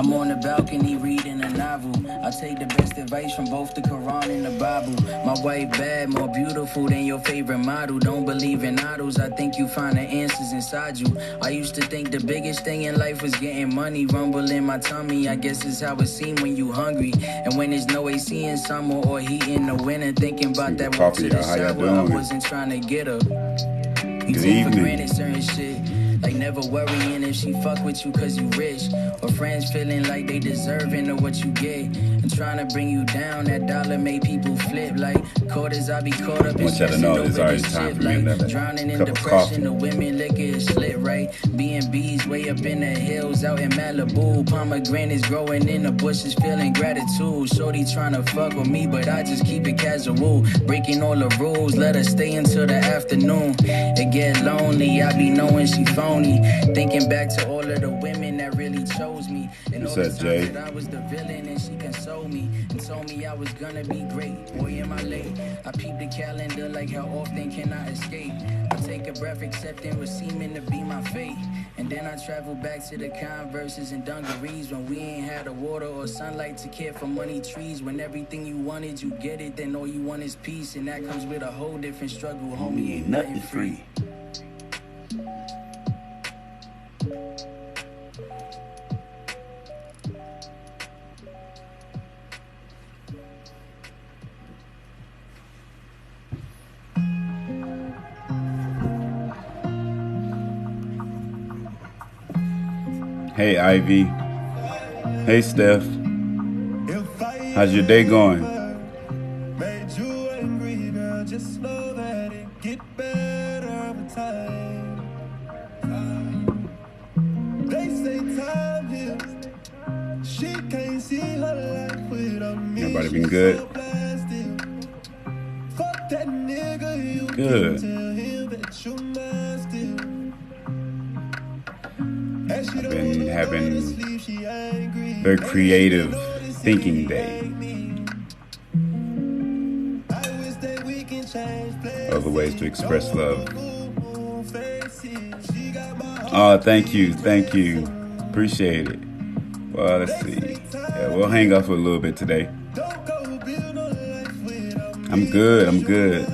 I'm on the balcony reading a novel. I take the best advice from both the Quran and the Bible. My wife bad, more beautiful than your favorite model. Don't believe in idols, I think you find the answers inside you. I used to think the biggest thing in life was getting money. Rumble in my tummy, I guess it's how it seems when you hungry. And when there's no AC in summer or heat in the winter. Thinking about that walk to the shower, I wasn't trying to get her. You take for granted certain shit, like never worrying if she fuck with you cause you rich, or friends feeling like they deserving of what you get, and trying to bring you down. That dollar make people flip like quarters. I be caught up in stressing over this shit, like drowning in depression. The women liquor is slit right. B&B's way up in the hills out in Malibu. Pomegranates growing in the bushes, feeling gratitude. Shorty trying to fuck with me, but I just keep it casual. Breaking all the rules, let her stay until the afternoon. It get lonely, I be knowing she phony. Thinking back to all of the women that really chose me. And all the times that I was the villain and she consoled me and told me I was gonna be great. Boy, am I late. I peep the calendar like how often can I escape? I take a breath accepting what's seeming to be my fate. And then I travel back to the Converses and dungarees when we ain't had the water or sunlight to care for money trees. When everything you wanted, you get it, then all you want is peace. And that comes with a whole different struggle, homie, ain't nothing free. Hey Ivy. Hey Steph. How's your day going? Made you angry, girl. Just know that it get better over time. They say time heals. She can't see her life without me. Everybody been good? Fuck that nigga, you good. Tell him that you mine still. I've been having very creative thinking day. Other ways to express love. Oh, thank you. Appreciate it. Well, let's see. Yeah, we'll hang out for a little bit today. I'm good.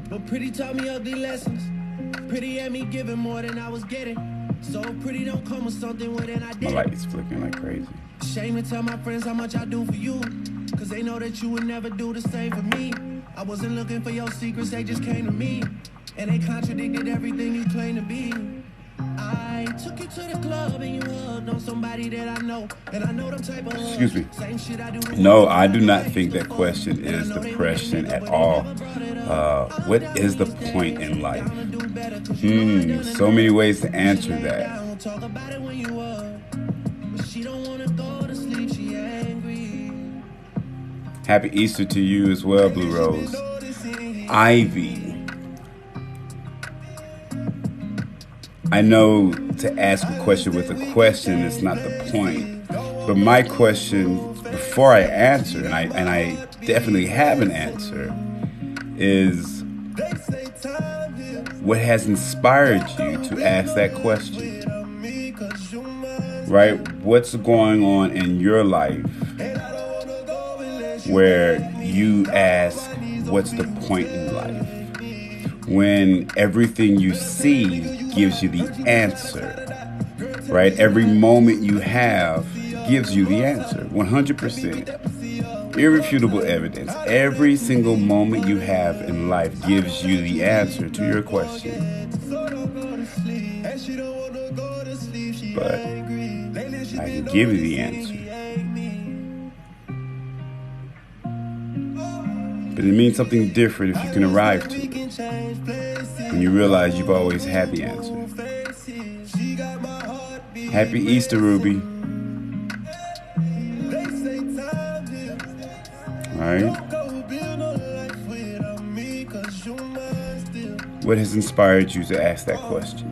But pretty taught me ugly lessons. Pretty had me giving more than I was getting. So pretty don't come with something within I did. My light is flickering like crazy. Shame to tell my friends how much I do for you, cause they know that you would never do the same for me. I wasn't looking for your secrets, they just came to me. And they contradicted everything you claim to be. I took you to the club and you hugged on somebody that I know. And I know the type of Excuse me. No, I do not think that question is depression at all. What is the point in life? So many ways to answer that. Happy Easter to you as well, Blue Rose. Ivy. I know to ask a question with a question is not the point. But my question, before I answer, and I definitely have an answer, is what has inspired you to ask that question? Right? What's going on in your life where you ask, what's the point in life? When everything you see gives you the answer, right? Every moment you have gives you the answer, 100%. Irrefutable evidence. Every single moment you have in life gives you the answer to your question. But I can give you the answer. But it means something different if you can arrive to it. When you realize you've always had the answer. Happy Easter, Ruby. Alright. What has inspired you to ask that question?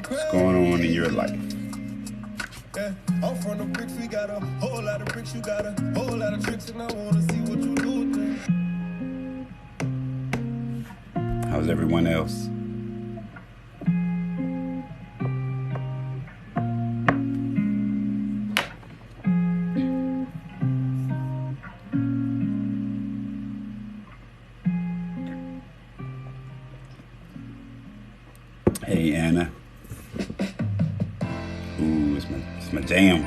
What's going on in your life? Yeah, I'm from the bricks, we got a whole lot of bricks, you got a whole lot of tricks, and I wanna see what you do with them. How's everyone else? Hey, Anna. Ooh, it's my jam.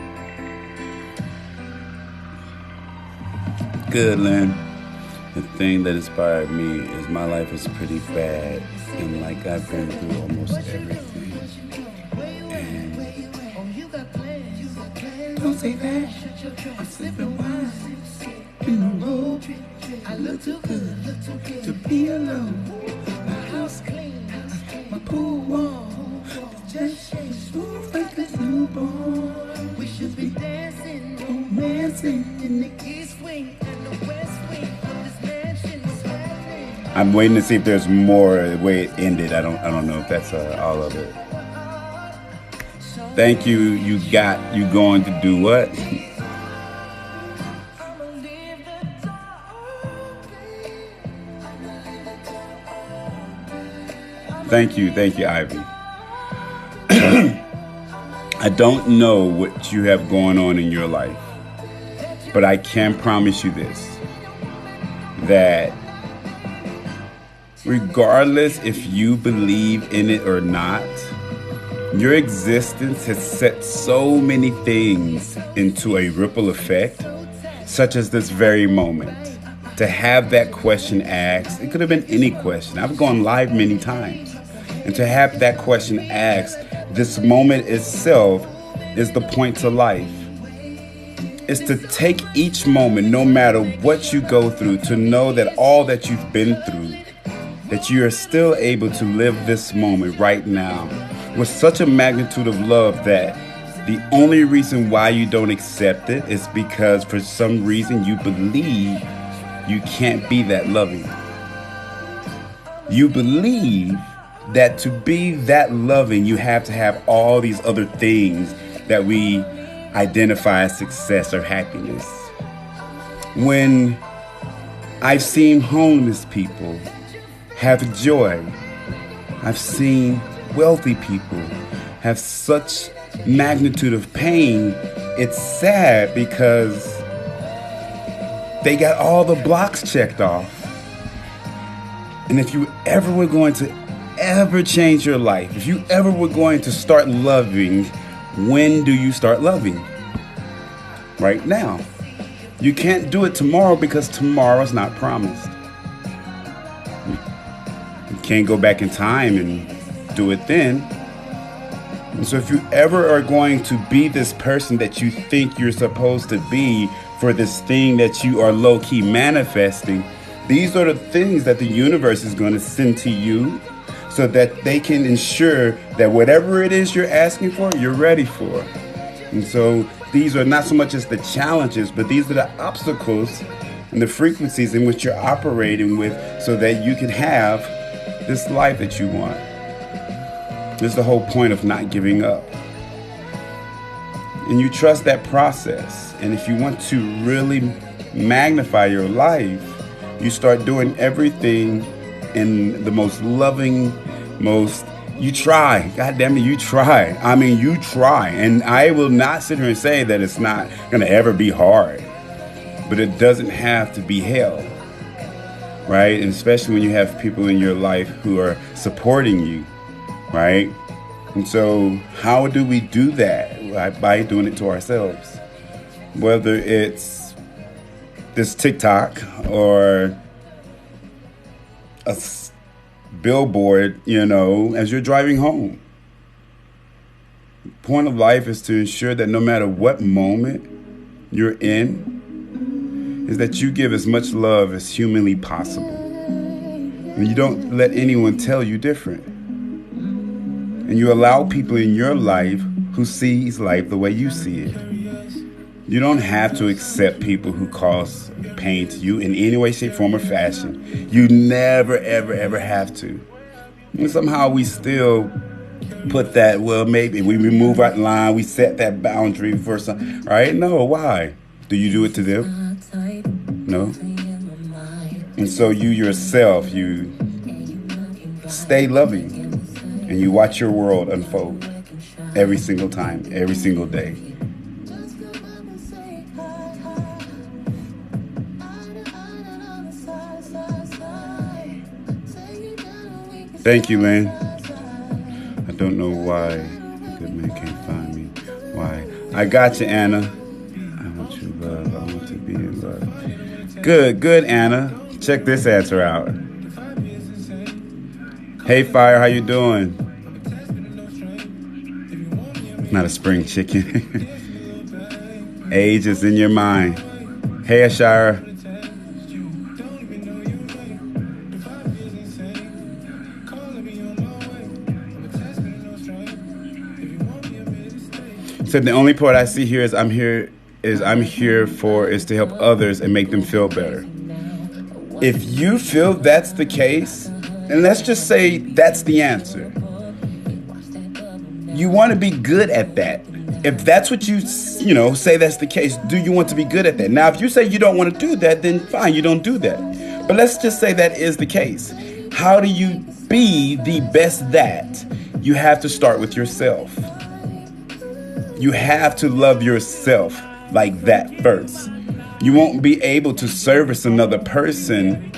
Good, Lynn. The thing that inspired me is my life is pretty bad, and like I've been through almost everything. And don't say that. I'm sipping wine in the road. I look too good to be alone. My house clean, my pool warm. Just smooth like a newborn. We should be dancing, romancing in the east wing and the west wing of this mansion. What's happening? I'm waiting to see if there's more the way it ended. I don't know if that's all of it. Thank you. You going to do what? Thank you, Ivy. I don't know what you have going on in your life, but I can promise you this, that regardless if you believe in it or not, your existence has set so many things into a ripple effect, such as this very moment. To have that question asked, it could have been any question. I've gone live many times. And to have that question asked, this moment itself is the point to life. It's to take each moment, no matter what you go through, to know that all that you've been through, that you are still able to live this moment right now with such a magnitude of love that the only reason why you don't accept it is because for some reason you believe you can't be that loving. You believe that to be that loving, you have to have all these other things that we identify as success or happiness. When I've seen homeless people have joy, I've seen wealthy people have such magnitude of pain, it's sad because they got all the blocks checked off. And if you ever were going to ever change your life, if you ever were going to start loving, when do you start loving? Right now. You can't do it tomorrow because tomorrow's not promised. You can't go back in time and do it then. And so if you ever are going to be this person that you think you're supposed to be for this thing that you are low-key manifesting, these are the things that the universe is going to send to you so that they can ensure that whatever it is you're asking for, you're ready for. And so these are not so much as the challenges, but these are the obstacles and the frequencies in which you're operating with so that you can have this life that you want. This is the whole point of not giving up. And you trust that process. And if you want to really magnify your life, you start doing everything in the most loving, you try. God damn it, you try. I mean, you try. And I will not sit here and say that it's not going to ever be hard. But it doesn't have to be hell. Right? And especially when you have people in your life who are supporting you. Right? And so how do we do that? By doing it to ourselves. Whether it's this TikTok or a billboard, as you're driving home. The point of life is to ensure that no matter what moment you're in, is that you give as much love as humanly possible. And you don't let anyone tell you different. And you allow people in your life who sees life the way you see it. You don't have to accept people who cause pain to you in any way, shape, form, or fashion. You never, ever, ever have to. And somehow we still put that, well, maybe we remove that line, we set that boundary for some, right? No, why? Do you do it to them? No. And so you yourself, you stay loving and you watch your world unfold every single time, every single day. Thank you, Lynn. I don't know why the good man can't find me. Why? I got you, Anna. I want you love. I want to be in love. Good, Anna. Check this answer out. Hey, Fire, how you doing? Not a spring chicken. Age is in your mind. Hey, Ashira. Said the only part I see here is I'm here to help others and make them feel better. If you feel that's the case, and let's just say that's the answer, you want to be good at that. If that's what you say that's the case, do you want to be good at that? Now, if you say you don't want to do that, then fine, you don't do that. But let's just say that is the case. How do you be the best that? You have to start with yourself. You have to love yourself like that first. You won't be able to service another person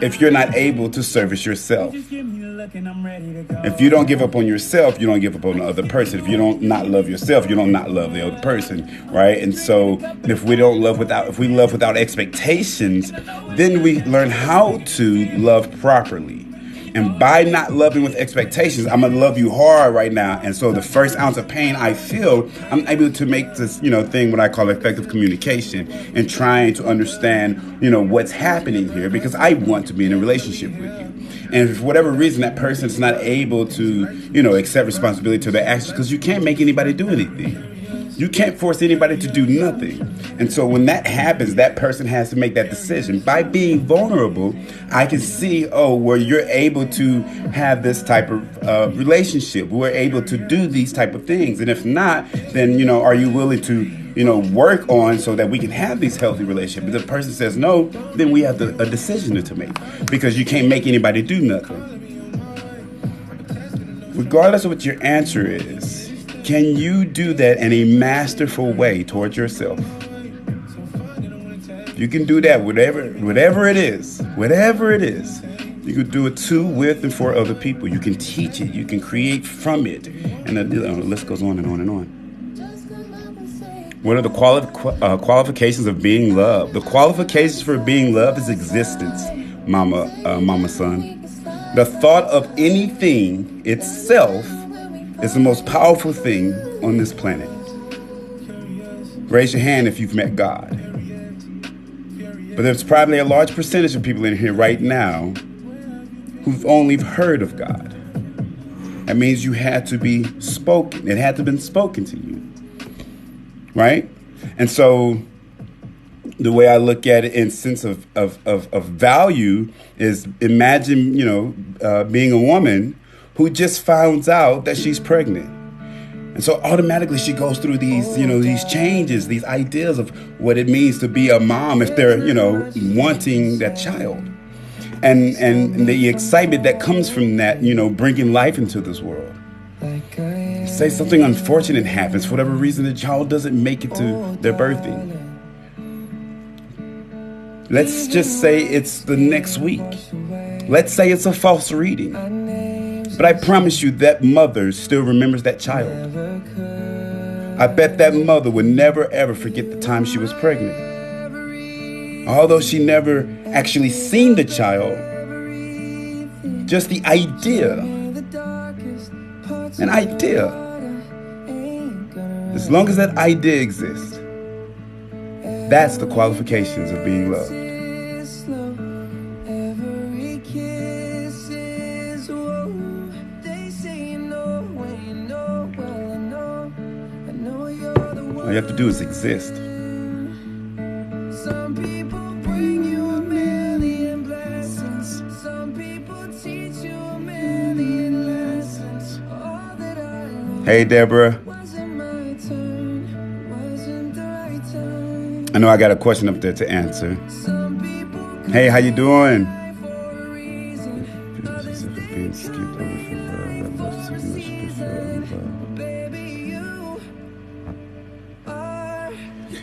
if you're not able to service yourself. If you don't give up on yourself, you don't give up on the other person. If you don't not love yourself, you don't not love the other person, right? And so if we love without expectations, then we learn how to love properly. And by not loving with expectations, I'm going to love you hard right now. And so the first ounce of pain I feel, I'm able to make this, thing, what I call effective communication, and trying to understand, what's happening here, because I want to be in a relationship with you. And for whatever reason, that person is not able to, accept responsibility to their actions, because you can't make anybody do anything. You can't force anybody to do nothing. And so when that happens, that person has to make that decision. By being vulnerable, I can see, where you're able to have this type of relationship. We're able to do these type of things. And if not, then, are you willing to, work on so that we can have these healthy relationships? If the person says no, then we have a decision to make, because you can't make anybody do nothing. Regardless of what your answer is, can you do that in a masterful way towards yourself? You can do that, whatever it is, you can do it to, with, and for other people. You can teach it, you can create from it, and the list goes on and on and on. What are the qualifications of being loved? The qualifications for being loved is existence, mama son. The thought of anything itself is the most powerful thing on this planet. Raise your hand if you've met God. But there's probably a large percentage of people in here right now who've only heard of God. That means you had to be spoken. It had to have been spoken to you. Right? And so the way I look at it in sense of value is, imagine, being a woman who just finds out that she's pregnant. And so automatically she goes through these, these changes, these ideas of what it means to be a mom if they're, wanting that child. And the excitement that comes from that, bringing life into this world. Say something unfortunate happens, for whatever reason, the child doesn't make it to their birthing. Let's just say it's the next week. Let's say it's a false reading. But I promise you that mother still remembers that child. I bet that mother would never, ever forget the time she was pregnant. Although she never actually seen the child, just the idea, an idea, as long as that idea exists, that's the qualifications of being loved. All you have to do is exist. Some people bring you a million blessings. Some people teach you a million lessons. All Hey, Deborah. I know I got a question up there to answer. Hey, how you doing?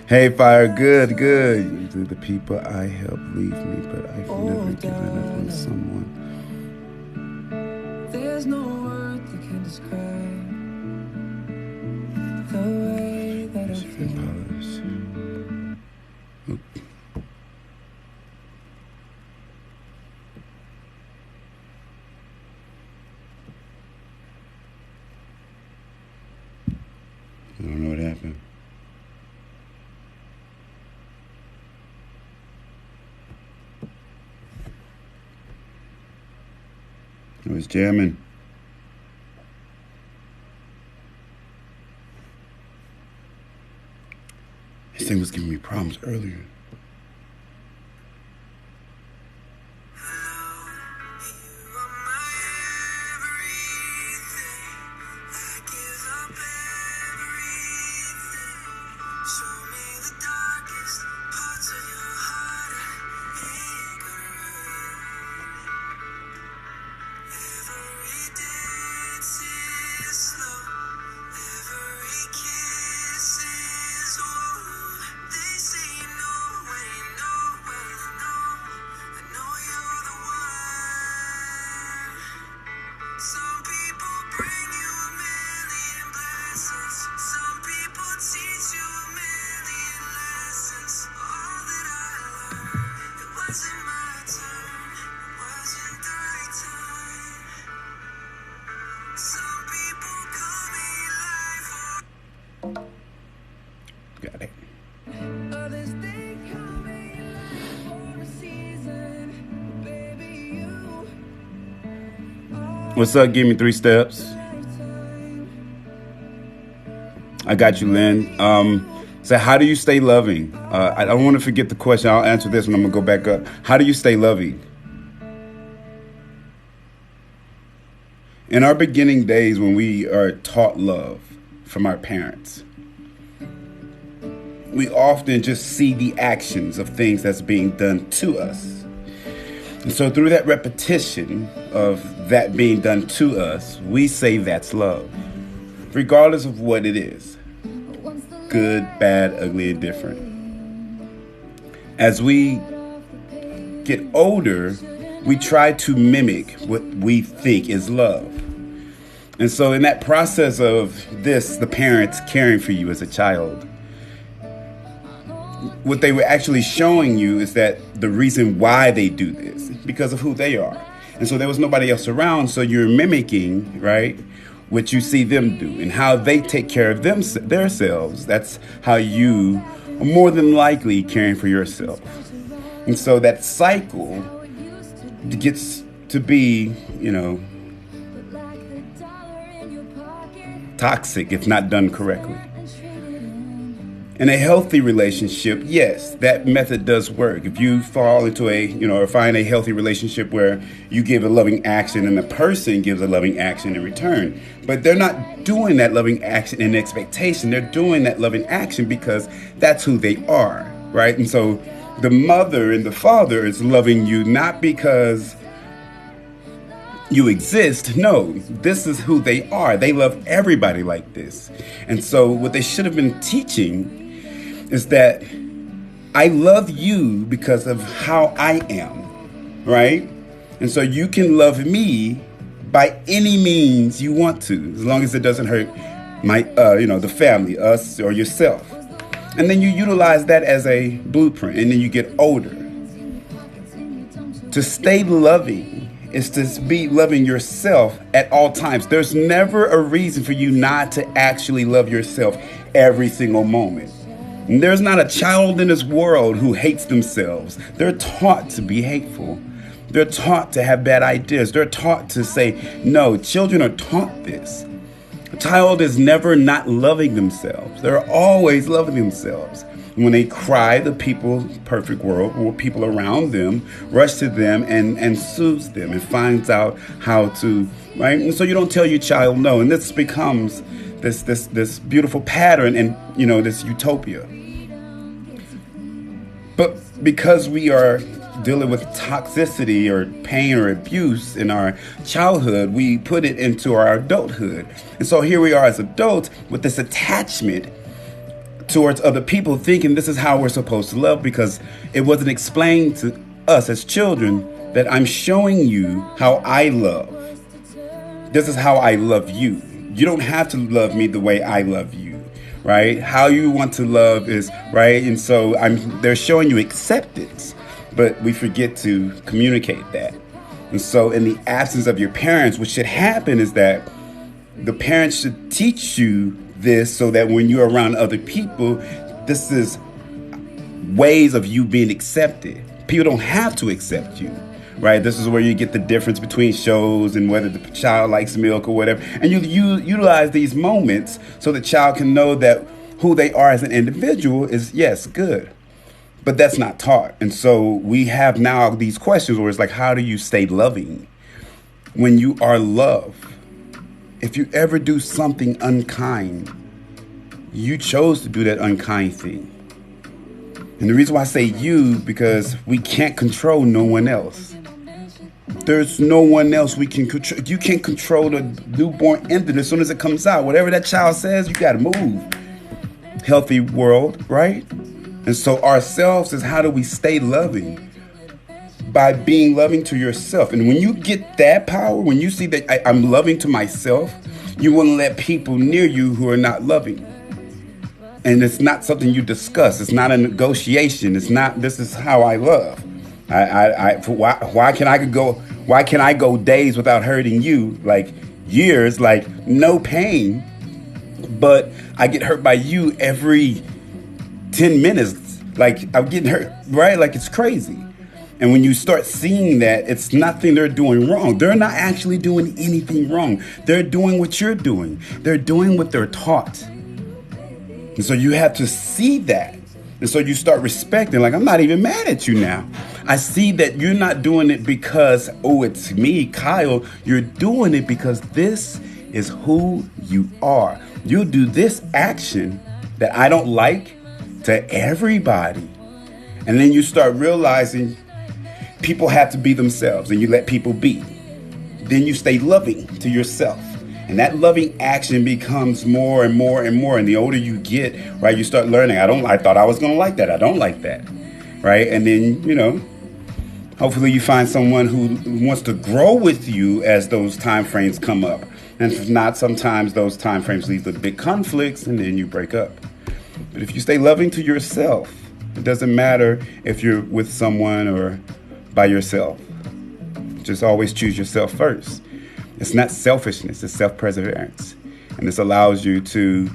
Hey, Fire, good. The people I help leave me, but I've never given up on someone. There's no word that can describe the way that I feel. I don't know what happened. It was jamming. This thing was giving me problems earlier. Got it. What's up? Give me 3 steps. I got you, Lynn. So how do you stay loving? I don't want to forget the question. I'll answer this when I'm going to go back up. How do you stay loving? In our beginning days when we are taught love from our parents, we often just see the actions of things that's being done to us. And so through that repetition of that being done to us, we say that's love, regardless of what it is. Good, bad, ugly, and different. As we get older, we try to mimic what we think is love. And so in that process of this, the parents caring for you as a child, what they were actually showing you is that the reason why they do this, because of who they are. And so there was nobody else around, so you're mimicking, right, what you see them do and how they take care of themselves. That's how you are more than likely caring for yourself. And so that cycle gets to be, toxic if not done correctly. In a healthy relationship, yes, that method does work. If you fall into or find a healthy relationship where you give a loving action and the person gives a loving action in return, but they're not doing that loving action in expectation. They're doing that loving action because that's who they are, right? And so the mother and the father is loving you not because you exist. No, this is who they are. They love everybody like this. And so what they should have been teaching is that I love you because of how I am, right? And so you can love me by any means you want to, as long as it doesn't hurt the family, us, or yourself. And then you utilize that as a blueprint, and then you get older. To stay loving is to be loving yourself at all times. There's never a reason for you not to actually love yourself every single moment. And there's not a child in this world who hates themselves. They're taught to be hateful. They're taught to have bad ideas. They're taught to say no. Children are taught this. A child is never not loving themselves. They're always loving themselves. When they cry, the perfect world, or people around them, rush to them and soothes them and finds out how to, right? And so you don't tell your child no. And this becomes this beautiful pattern and, this utopia. But because we are dealing with toxicity or pain or abuse in our childhood, we put it into our adulthood. And so here we are as adults with this attachment towards other people, thinking this is how we're supposed to love, because it wasn't explained to us as children that I'm showing you how I love. This is how I love you. You don't have to love me the way I love you, right? How you want to love is, right? And so they're showing you acceptance, but we forget to communicate that. And so in the absence of your parents, what should happen is that the parents should teach you this so that when you're around other people, this is ways of you being accepted. People don't have to accept you, right? This is where you get the difference between shows and whether the child likes milk or whatever. And you utilize these moments so the child can know that who they are as an individual is, yes, good. But that's not taught. And so we have now these questions where it's like, how do you stay loving when you are loved? If you ever do something unkind, you chose to do that unkind thing. And the reason why I say you, because we can't control no one else. There's no one else we can control. You can't control the newborn infant. As soon as it comes out, whatever that child says, you got to move. Healthy world, right? And so ourselves is, how do we stay loving? By being loving to yourself. And when you get that power, when you see that I'm loving to myself, you won't let people near you who are not loving. And it's not something you discuss. It's not a negotiation. It's not, this is how I love. Why can I go days without hurting you, like years, like no pain, but I get hurt by you every 10 minutes. Like I'm getting hurt, right? Like it's crazy. And when you start seeing that, it's nothing they're doing wrong. They're not actually doing anything wrong. They're doing what you're doing. They're doing what they're taught. And so you have to see that. And so you start respecting, like, I'm not even mad at you now. I see that you're not doing it because, oh, it's me, Kyle. You're doing it because this is who you are. You'll do this action that I don't like to everybody. And then you start realizing people have to be themselves, and you let people be. Then you stay loving to yourself. And that loving action becomes more and more and more. And the older you get, right, you start learning. I thought I was going to like that. I don't like that. Right. And then, hopefully you find someone who wants to grow with you as those time frames come up. And if not, sometimes those time frames lead to big conflicts and then you break up. But if you stay loving to yourself, it doesn't matter if you're with someone or by yourself. Just always choose yourself first. It's not selfishness, it's self-perseverance. And this allows you to,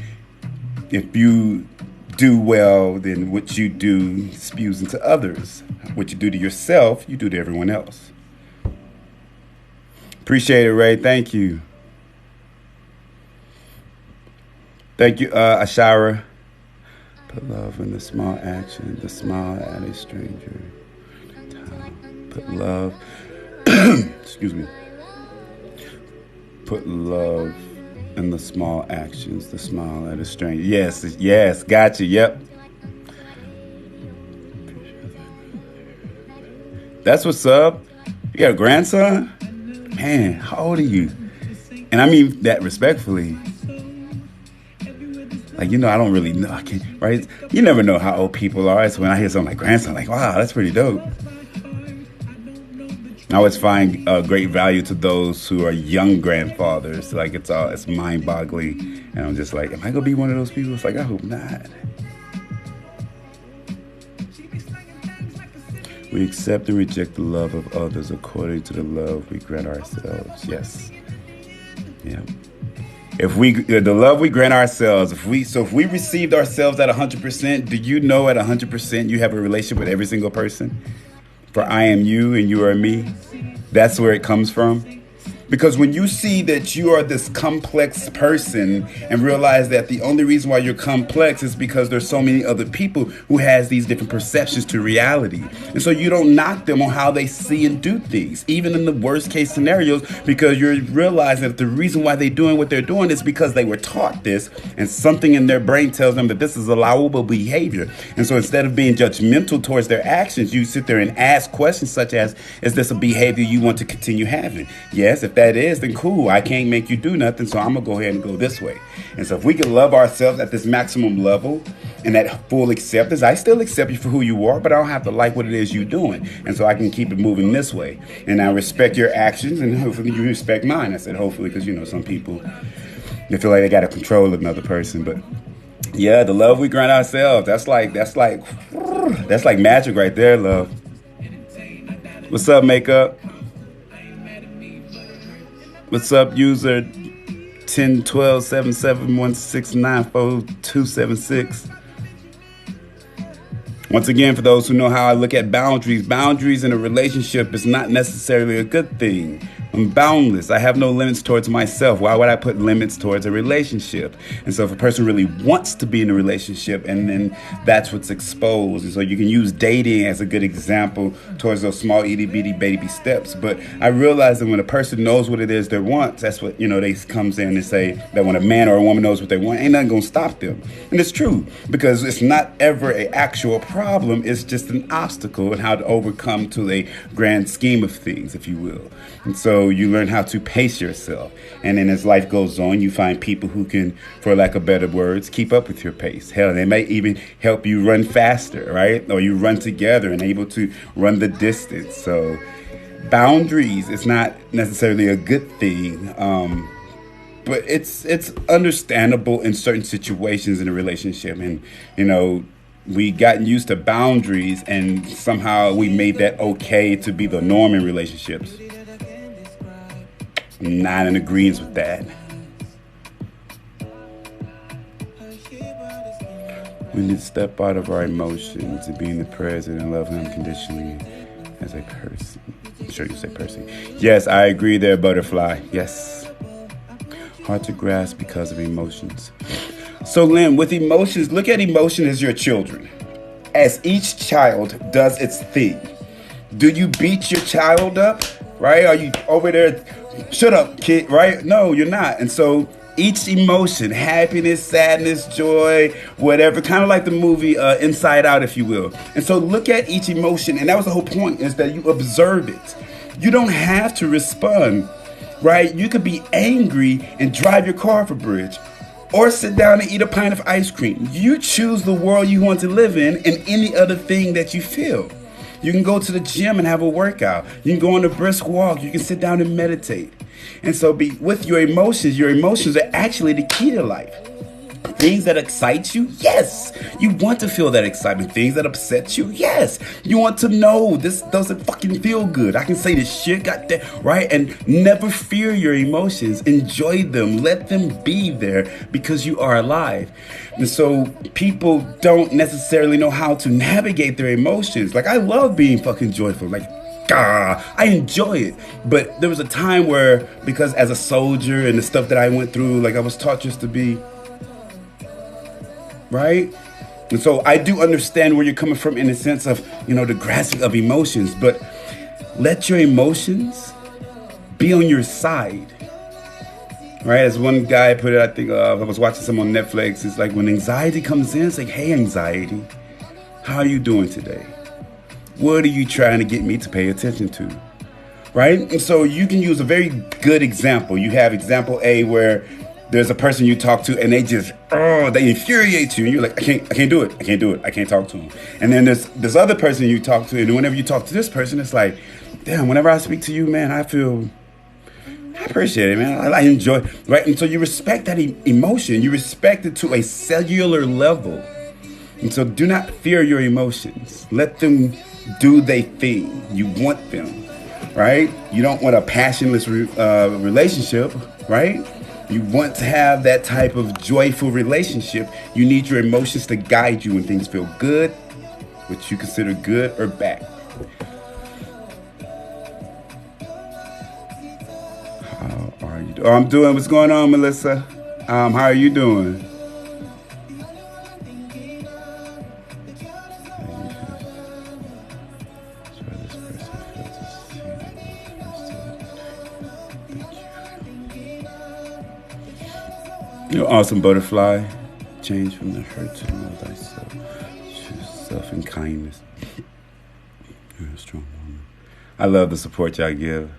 if you do well, then what you do spews into others. What you do to yourself, you do to everyone else. Appreciate it, Ray. Thank you. Thank you, Ashara. Put love in the small action, the smile at a stranger. Put love, excuse me. Put love in the small actions, the smile at a stranger. Yes, got you, yep. That's what's up. You got a grandson? Man, how old are you? And I mean that respectfully. Like, I don't really know, right? You never know how old people are. So when I hear something like grandson, like, wow, that's pretty dope. I always find great value to those who are young grandfathers. Like it's mind-boggling, and I'm just like, am I gonna be one of those people? It's like, I hope not. We accept and reject the love of others according to the love we grant ourselves. Yes. Yeah. If the love we grant ourselves, if we received ourselves at 100%, do you know at 100% you have a relationship with every single person? For I am you and you are me. That's where it comes from. Because when you see that you are this complex person and realize that the only reason why you're complex is because there's so many other people who has these different perceptions to reality. And so you don't knock them on how they see and do things, even in the worst case scenarios, because you're realizing that the reason why they're doing what they're doing is because they were taught this and something in their brain tells them that this is allowable behavior. And so instead of being judgmental towards their actions, you sit there and ask questions such as, is this a behavior you want to continue having? Yes, if that is, then cool. I can't make you do nothing, so I'm going to go ahead and go this way. And so if we can love ourselves at this maximum level and that full acceptance, I still accept you for who you are, but I don't have to like what it is you're doing. And so I can keep it moving this way. And I respect your actions, and hopefully you respect mine. I said hopefully because, you know, some people, they feel like they got to control another person. But yeah, the love we grant ourselves, that's like magic right there, love. What's up, makeup? What's up, user 101277169426? Once again, for those who know how I look at boundaries in a relationship is not necessarily a good thing. I'm boundless. I have no limits towards myself. Why would I put limits towards a relationship? And so if a person really wants to be in a relationship, and then that's what's exposed. And so you can use dating as a good example towards those small itty bitty baby steps. But I realize that when a person knows what it is they want, that's what, you know, they comes in and say that when a man or a woman knows what they want, ain't nothing gonna stop them. And it's true, because it's not ever an actual problem. It's just an obstacle and how to overcome to a grand scheme of things, if you will. And so you learn how to pace yourself. And then as life goes on, you find people who can, for lack of better words, keep up with your pace. Hell, they may even help you run faster, right? Or you run together and able to run the distance. So boundaries is not necessarily a good thing. But it's understandable in certain situations in a relationship. And, you know, we gotten used to boundaries and somehow we made that okay to be the norm in relationships. I'm not in agreement with that. We need to step out of our emotions and be in the present and love unconditionally as a person. I'm sure you say person. Yes, I agree there, butterfly. Yes. Hard to grasp because of emotions. So, Lynn, with emotions, look at emotion as your children. As each child does its thing. Do you beat your child up? Right? Are you over there? Shut up, kid, right? No, you're not. And so each emotion, happiness, sadness, joy, whatever, kind of like the movie Inside Out, if you will. And so look at each emotion. And that was the whole point, is that you observe it. You don't have to respond, right? You could be angry and drive your car off a bridge, or sit down and eat a pint of ice cream. You choose the world you want to live in and any other thing that you feel. You can go to the gym and have a workout. You can go on a brisk walk. You can sit down and meditate. And so with your emotions are actually the key to life. Things that excite you, yes. You want to feel that excitement. Things that upset you, yes. You want to know this doesn't fucking feel good. I can say this shit, goddamn, right? And never fear your emotions. Enjoy them. Let them be there because you are alive. And so people don't necessarily know how to navigate their emotions. Like, I love being fucking joyful. Like, I enjoy it. But there was a time where, because as a soldier and the stuff that I went through, like, I was taught just to be, right? And so I do understand where you're coming from in the sense of, you know, the grasping of emotions, but let your emotions be on your side, right? As one guy put it, I think I was watching some on Netflix. It's like when anxiety comes in, it's like, hey, anxiety, how are you doing today? What are you trying to get me to pay attention to? Right? And so you can use a very good example. You have example A where there's a person you talk to and they just, they infuriate you. And you're like, I can't do it. I can't talk to them. And then there's this other person you talk to, and whenever you talk to this person, it's like, damn, whenever I speak to you, man, I appreciate it, man. I enjoy, right? And so you respect that emotion. You respect it to a cellular level. And so do not fear your emotions. Let them do their thing. You want them, right? You don't want a passionless relationship, right? You want to have that type of joyful relationship. You need your emotions to guide you when things feel good, what you consider good or bad. Oh, I'm doing. What's going on, Melissa? How are you doing? You're awesome, butterfly. Change from the hurt to know thyself. Choose self and kindness. You're a strong woman. I love the support y'all give.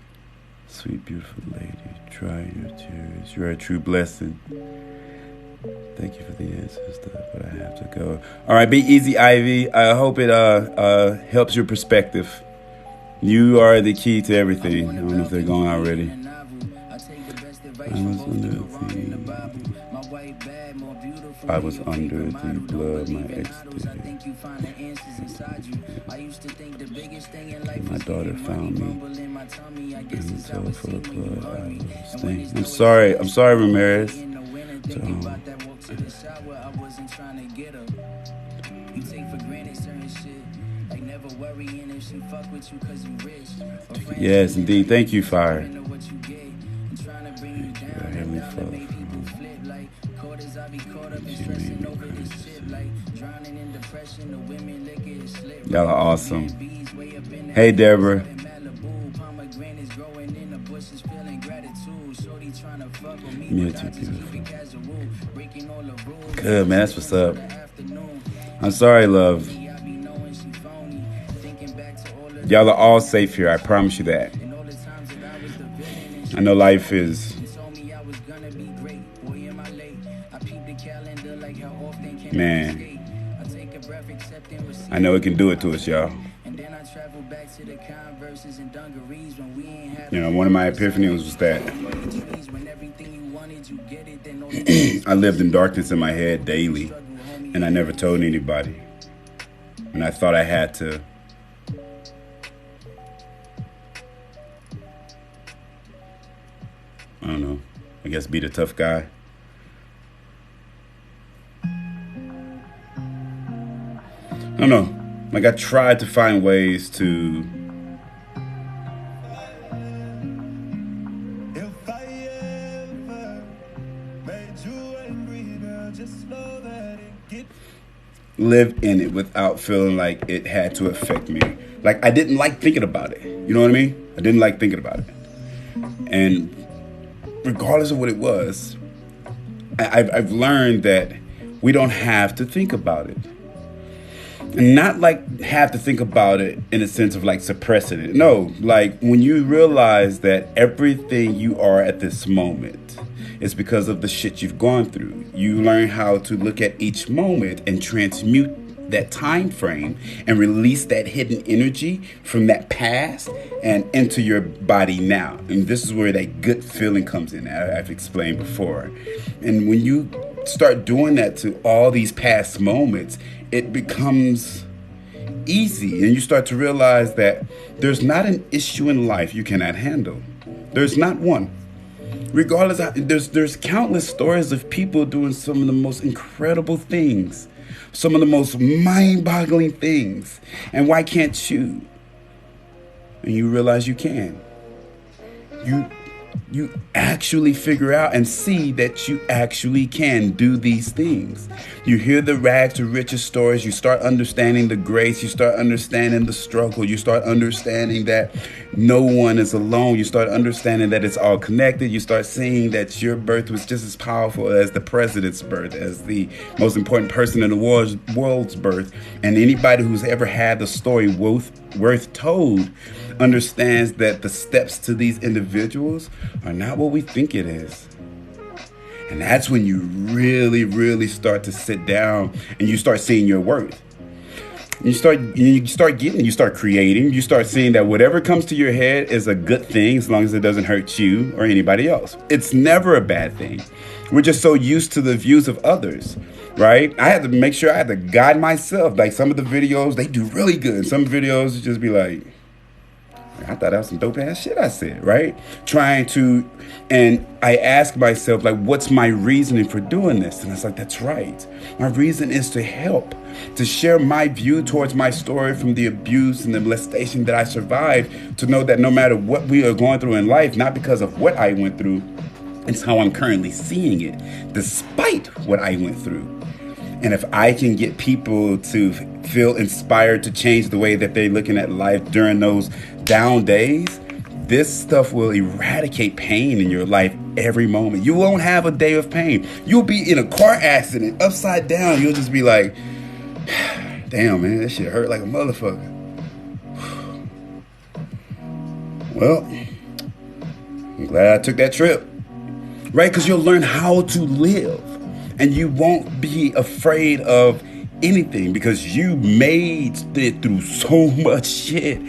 Sweet, beautiful lady. Dry your tears. You're a true blessing. Thank you for the answers, but I have to go. All right, be easy, Ivy. I hope it helps your perspective. You are the key to everything. I don't know if they're gone already. I was under the blood my ex did. My daughter found me in the cell full of blood. I was staying. I'm sorry, Ramirez. Yes, indeed. Thank you, Fire. Y'all are awesome. Hey, Deborah. You're too beautiful. Good, man. That's what's up. I'm sorry, love. Y'all are all safe here. I promise you that. I know life is... Man. I know it can do it to us, y'all. You know, one of my epiphanies was that I lived in darkness in my head daily, and I never told anybody. And I thought I had to. I don't know. I guess be the tough guy. I don't know. Like, I tried to find ways to live in it without feeling like it had to affect me. Like, I didn't like thinking about it. You know what I mean? I didn't like thinking about it. And regardless of what it was, I've learned that we don't have to think about it. And not like have to think about it in a sense of like suppressing it. No, like when you realize that everything you are at this moment is because of the shit you've gone through. You learn how to look at each moment and transmute that time frame and release that hidden energy from that past and into your body now. And this is where that good feeling comes in. I've explained before. And when you start doing that to all these past moments, it becomes easy, and you start to realize that there's not an issue in life you cannot handle. There's not one. Regardless, there's countless stories of people doing some of the most incredible things, some of the most mind-boggling things. And why can't you? And you realize you can. You actually figure out and see that you actually can do these things. You hear the rags to riches stories. You start understanding the grace. You start understanding the struggle. You start understanding that no one is alone. You start understanding that it's all connected. You start seeing that your birth was just as powerful as the president's birth, as the most important person in the world's birth. And anybody who's ever had the story worth told understands that the steps to these individuals are not what we think it is. And that's when you really, really start to sit down and you start seeing your worth. You start creating, you start seeing that whatever comes to your head is a good thing as long as it doesn't hurt you or anybody else. It's never a bad thing. We're just so used to the views of others, right? I had to make sure I had to guide myself. Like some of the videos, they do really good. Some videos just be like, I thought that was some dope ass shit I said, right? And I ask myself, like, what's my reasoning for doing this? And it's like, that's right. My reason is to help, to share my view towards my story from the abuse and the molestation that I survived, to know that no matter what we are going through in life, not because of what I went through, It's how I'm currently seeing it, despite what I went through. And if I can get people to feel inspired to change the way that they're looking at life during those down days, this stuff will eradicate pain in your life every moment. You won't have a day of pain. You'll be in a car accident, upside down. You'll just be like, damn, man, that shit hurt like a motherfucker. Well, I'm glad I took that trip. Right? Because you'll learn how to live. And you won't be afraid of anything because you made it through so much shit.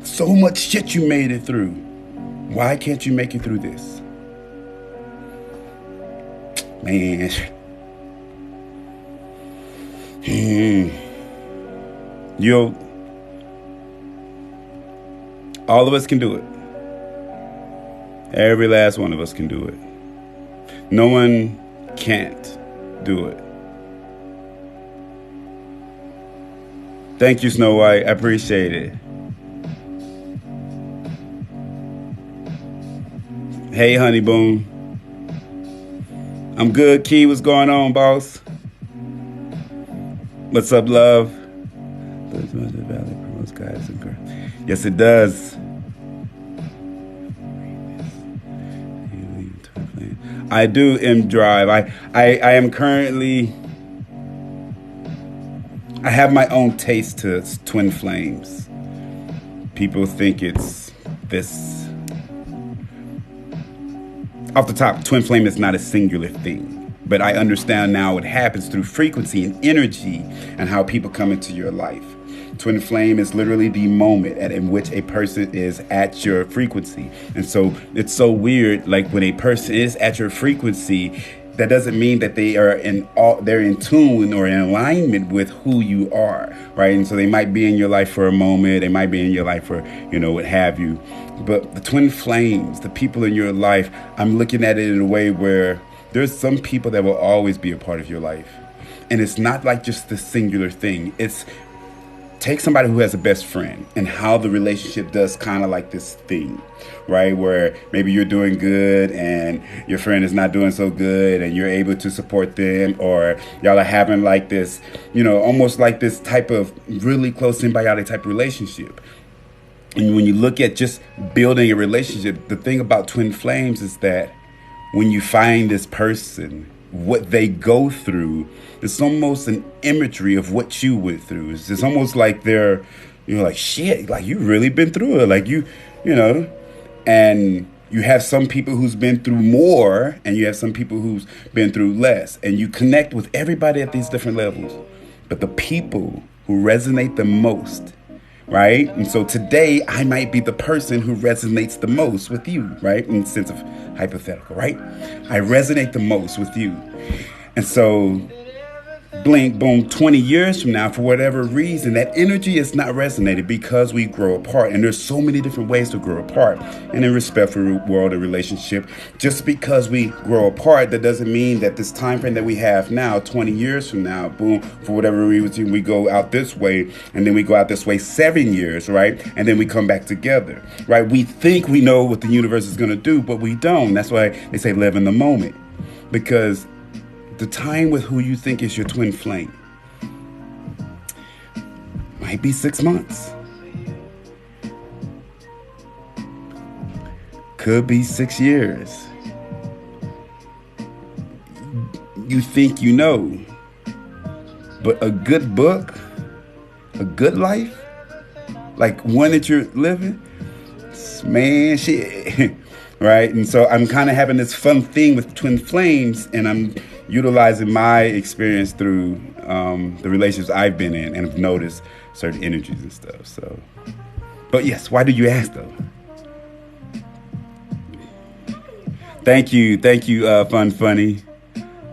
So much shit you made it through. Why can't you make it through this? Man. All of us can do it. Every last one of us can do it. No one can't do it. Thank you, Snow White. I appreciate it. Hey, Honey Boom. I'm good, Key. What's going on, boss? What's up, love? Yes, it does. I do M Drive. I am currently, I have my own taste to Twin Flames. People think it's this. Off the top, Twin Flame is not a singular thing, but I understand now it happens through frequency and energy and how people come into your life. Twin flame is literally the moment in which a person is at your frequency. And so it's so weird, like when a person is at your frequency, that doesn't mean that they're in tune or in alignment with who you are, right? And so they might be in your life for a moment, they might be in your life for, what have you. But the twin flames, the people in your life, I'm looking at it in a way where there's some people that will always be a part of your life. And it's not like just the singular thing. It's take somebody who has a best friend and how the relationship does kind of like this thing, right? Where maybe you're doing good and your friend is not doing so good and you're able to support them, or y'all are having like this, almost like this type of really close symbiotic type of relationship. And when you look at just building a relationship, the thing about twin flames is that when you find this person, what they go through, it's almost an imagery of what you went through. It's almost like they're, like, shit, like you really been through it. Like and you have some people who's been through more and you have some people who's been through less, and you connect with everybody at these different levels. But the people who resonate the most, right? And so today I might be the person who resonates the most with you, right? In the sense of hypothetical, right? I resonate the most with you. And so blink, boom, 20 years from now, for whatever reason, that energy is not resonated because we grow apart. And there's so many different ways to grow apart. And in respectful world of relationship, just because we grow apart, that doesn't mean that this time frame that we have now, 20 years from now, boom, for whatever reason, we go out this way, and then we go out this way 7 years, right? And then we come back together, right? We think we know what the universe is going to do, but we don't. That's why they say live in the moment, because the time with who you think is your twin flame might be 6 months. Could be 6 years. You think you know. But a good book, a good life, like one that you're living, man, shit. Right? And so I'm kind of having this fun thing with twin flames, and I'm utilizing my experience through the relationships I've been in, and have noticed certain energies and stuff. So, but yes, why do you ask though? Thank you, funny.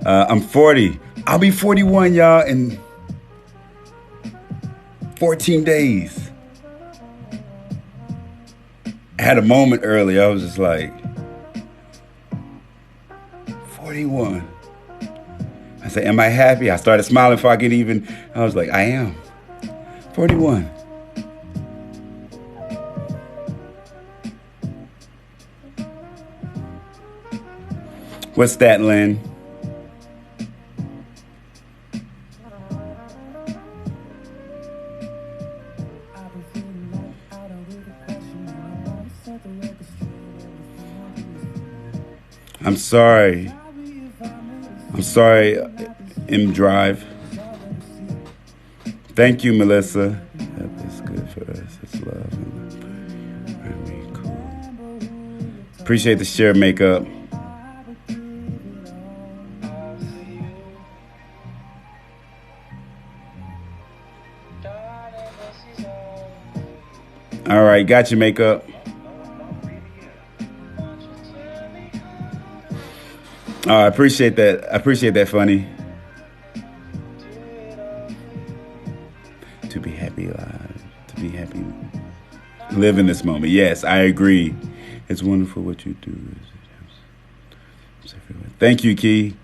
I'm 40. I'll be 41, y'all, in 14 days. I had a moment earlier. I was just like, 41. I said, am I happy? I started smiling before I could even. I was like, I am. 41. What's that, Lynn? I'm sorry. I'm sorry, M Drive. Thank you, Melissa. That is good for us. It's love. And cool. Appreciate the share, Makeup. All right, got you, Makeup. Oh, I appreciate that. I appreciate that, Funny. To be happy alive. To be happy. Live in this moment. Yes, I agree. It's wonderful what you do. Thank you, Key.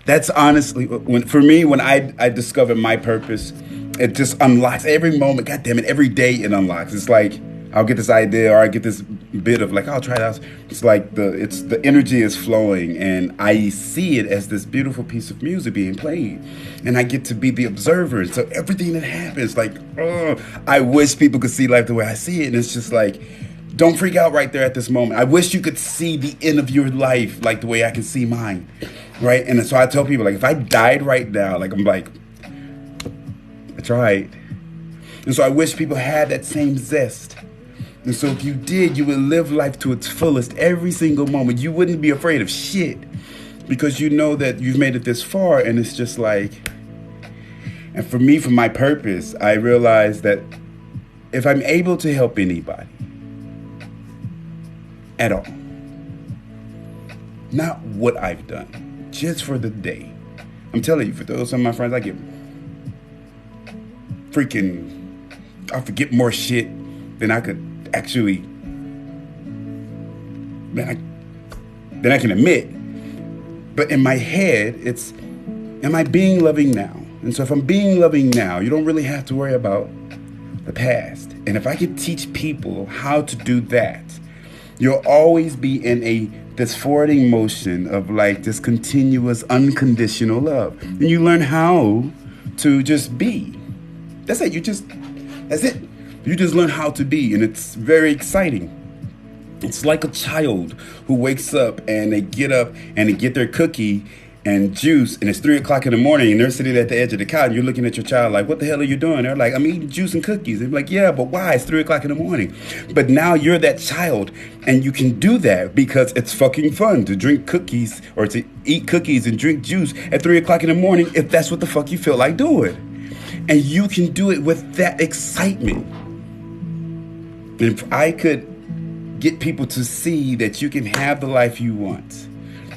That's honestly, for me, when I discover my purpose, it just unlocks every moment. God damn it, every day it unlocks. It's like, I'll get this idea or I get this bit of like, I'll try it out. It's like the energy is flowing and I see it as this beautiful piece of music being played. And I get to be the observer. So everything that happens, like, I wish people could see life the way I see it. And it's just like, don't freak out right there at this moment. I wish you could see the end of your life like the way I can see mine. Right? And so I tell people, like, if I died right now, like, I'm like, I tried. And so I wish people had that same zest. And so if you did, you would live life to its fullest every single moment. You wouldn't be afraid of shit because you know that you've made it this far. And it's just like, and for me, for my purpose, I realized that if I'm able to help anybody at all, not what I've done, just for the day. I'm telling you, for those of my friends, I get I forget more shit than I could actually, than I can admit. But in my head, it's, am I being loving now? And so if I'm being loving now, you don't really have to worry about the past. And if I could teach people how to do that, you'll always be in this forwarding motion of like this continuous unconditional love. And you learn how to just be. That's it. That's it. You just learn how to be, and it's very exciting. It's like a child who wakes up and they get up and they get their cookie and juice, and it's 3 o'clock in the morning, and they're sitting at the edge of the couch, and you're looking at your child like, what the hell are you doing? They're like, I'm eating juice and cookies. They're like, yeah, but why? It's 3 o'clock in the morning. But now you're that child, and you can do that because it's fucking fun to drink cookies or to eat cookies and drink juice at 3 o'clock in the morning if that's what the fuck you feel like doing. And you can do it with that excitement. If I could get people to see that you can have the life you want,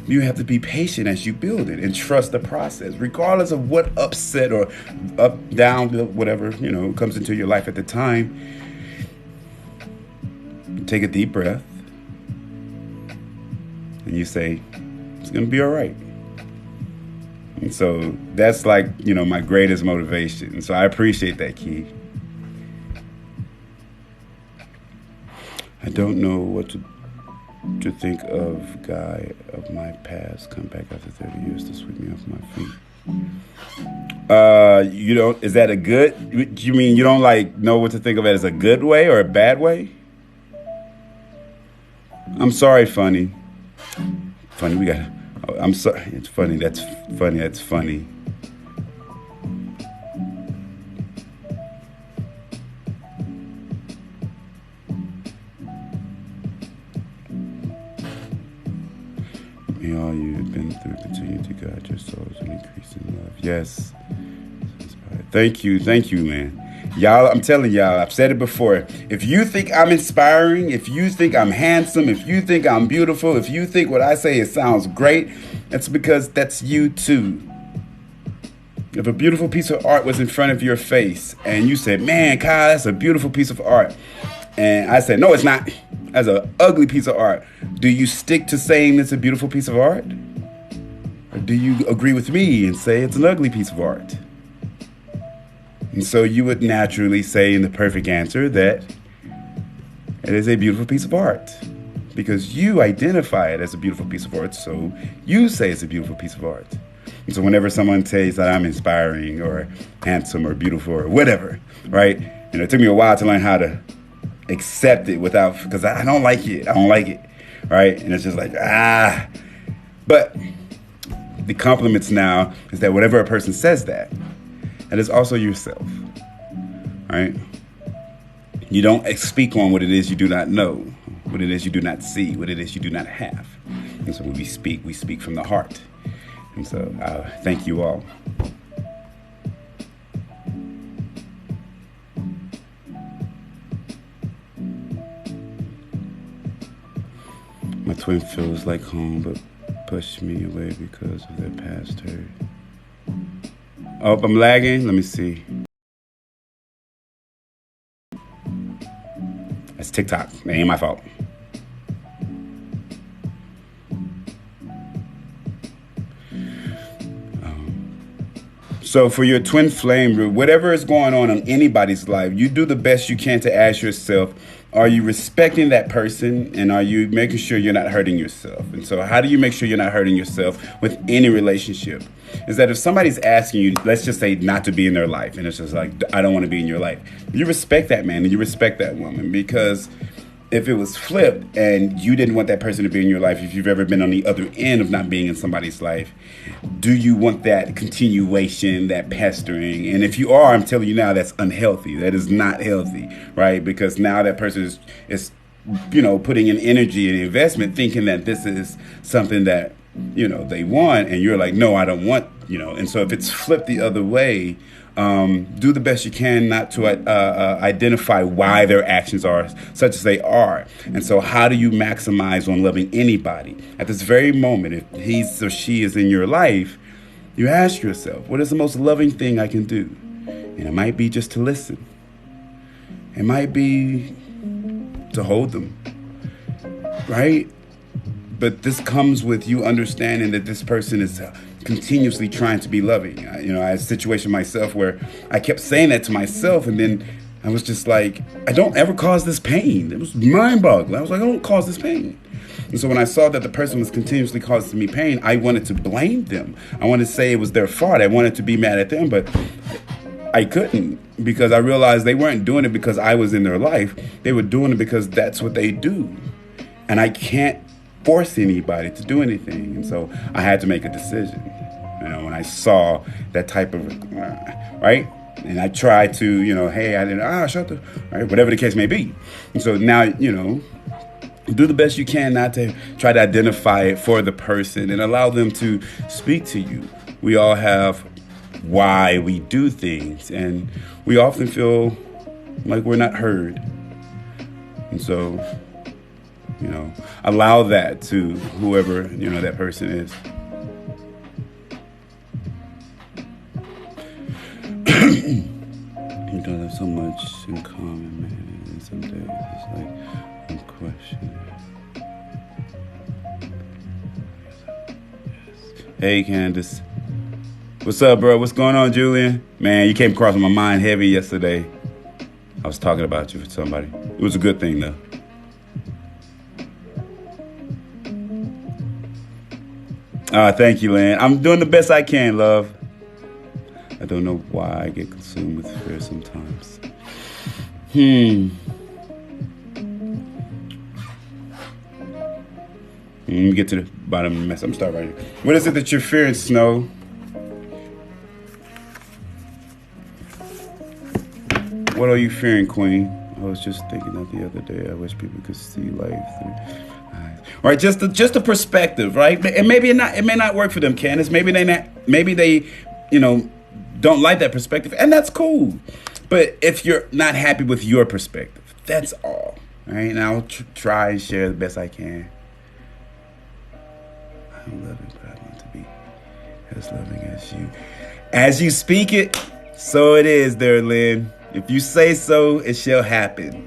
you have to be patient as you build it and trust the process, regardless of what upset or up, down, whatever, comes into your life at the time. Take a deep breath and you say, it's going to be all right. And so that's like, my greatest motivation. And so I appreciate that, Key. I don't know what to think of guy of my past come back after 30 years to sweep me off my feet. Is that a good, you mean you don't like know what to think of it as a good way or a bad way? I'm sorry, Funny, I'm sorry, it's funny, that's funny. May all you have been through continue to guide your souls and increase in love. Yes. Thank you, man. Y'all, I'm telling y'all, I've said it before. If you think I'm inspiring, if you think I'm handsome, if you think I'm beautiful, if you think what I say, it sounds great, that's because that's you too. If a beautiful piece of art was in front of your face and you said, man, Kyle, that's a beautiful piece of art. And I said, no, it's not. That's an ugly piece of art. Do you stick to saying it's a beautiful piece of art? Or do you agree with me and say it's an ugly piece of art? And so you would naturally say in the perfect answer that it is a beautiful piece of art. because you identify it as a beautiful piece of art, so you say it's a beautiful piece of art. And so whenever someone says that I'm inspiring or handsome or beautiful or whatever, right? It took me a while to learn how to accept it without, because I don't like it. I don't like it, right? And it's just like, But the compliments now is that whatever a person says that is also yourself, right? You don't speak on what it is you do not know, what it is you do not see, what it is you do not have. And so when we speak from the heart. And so thank you all. My twin feels like home, but pushed me away because of their past hurt. Oh, I'm lagging. Let me see. That's TikTok. That ain't my fault. So for your twin flame, whatever is going on in anybody's life, you do the best you can to ask yourself, are you respecting that person, and are you making sure you're not hurting yourself? And so how do you make sure you're not hurting yourself with any relationship? Is that if somebody's asking you, let's just say, not to be in their life, and it's just like, I don't want to be in your life, you respect that man and you respect that woman, because if it was flipped and you didn't want that person to be in your life, if you've ever been on the other end of not being in somebody's life, do you want that continuation, that pestering? And if you are, I'm telling you now, that's unhealthy. That is not healthy, right? Because now that person is putting in energy and investment thinking that this is something that, they want, and you're like, no, I don't want, And so if it's flipped the other way, do the best you can not to identify why their actions are such as they are. And so how do you maximize on loving anybody? At this very moment, if he or she is in your life, you ask yourself, what is the most loving thing I can do? And it might be just to listen. It might be to hold them, right? But this comes with you understanding that this person is continuously trying to be loving. I had a situation myself where I kept saying that to myself, and then I was just like, I don't ever cause this pain. It was mind-boggling. I was like, I don't cause this pain. And so when I saw that the person was continuously causing me pain, I wanted to blame them. I wanted to say it was their fault. I wanted to be mad at them, but I couldn't, because I realized they weren't doing it because I was in their life. They were doing it because that's what they do. And I can't force anybody to do anything. And so I had to make a decision, when I saw that type of, right? And I tried to, hey, I didn't, shut the, right? Whatever the case may be. And so now, do the best you can not to try to identify it for the person and allow them to speak to you. We all have why we do things, and we often feel like we're not heard. And so, allow that to whoever, that person is. We don't have so much in common, man. And some days it's like I'm questioning. Hey, Candace. What's up, bro? What's going on, Julian? Man, you came across my mind heavy yesterday. I was talking about you for somebody. It was a good thing, though. Thank you, Lynn. I'm doing the best I can, love. I don't know why I get consumed with fear sometimes. Let me get to the bottom of the mess. I'm starting right here. What is it that you're fearing, Snow? What are you fearing, Queen? I was just thinking that the other day. I wish people could see life through eyes. Right, just a perspective, right? And maybe it may not work for them, Candace. Maybe they don't like that perspective, and that's cool. But if you're not happy with your perspective, that's all. Right? And I'll try and share the best I can. I love it, but I want to be as loving as you. As you speak it, so it is, there, Lynn. If you say so, it shall happen.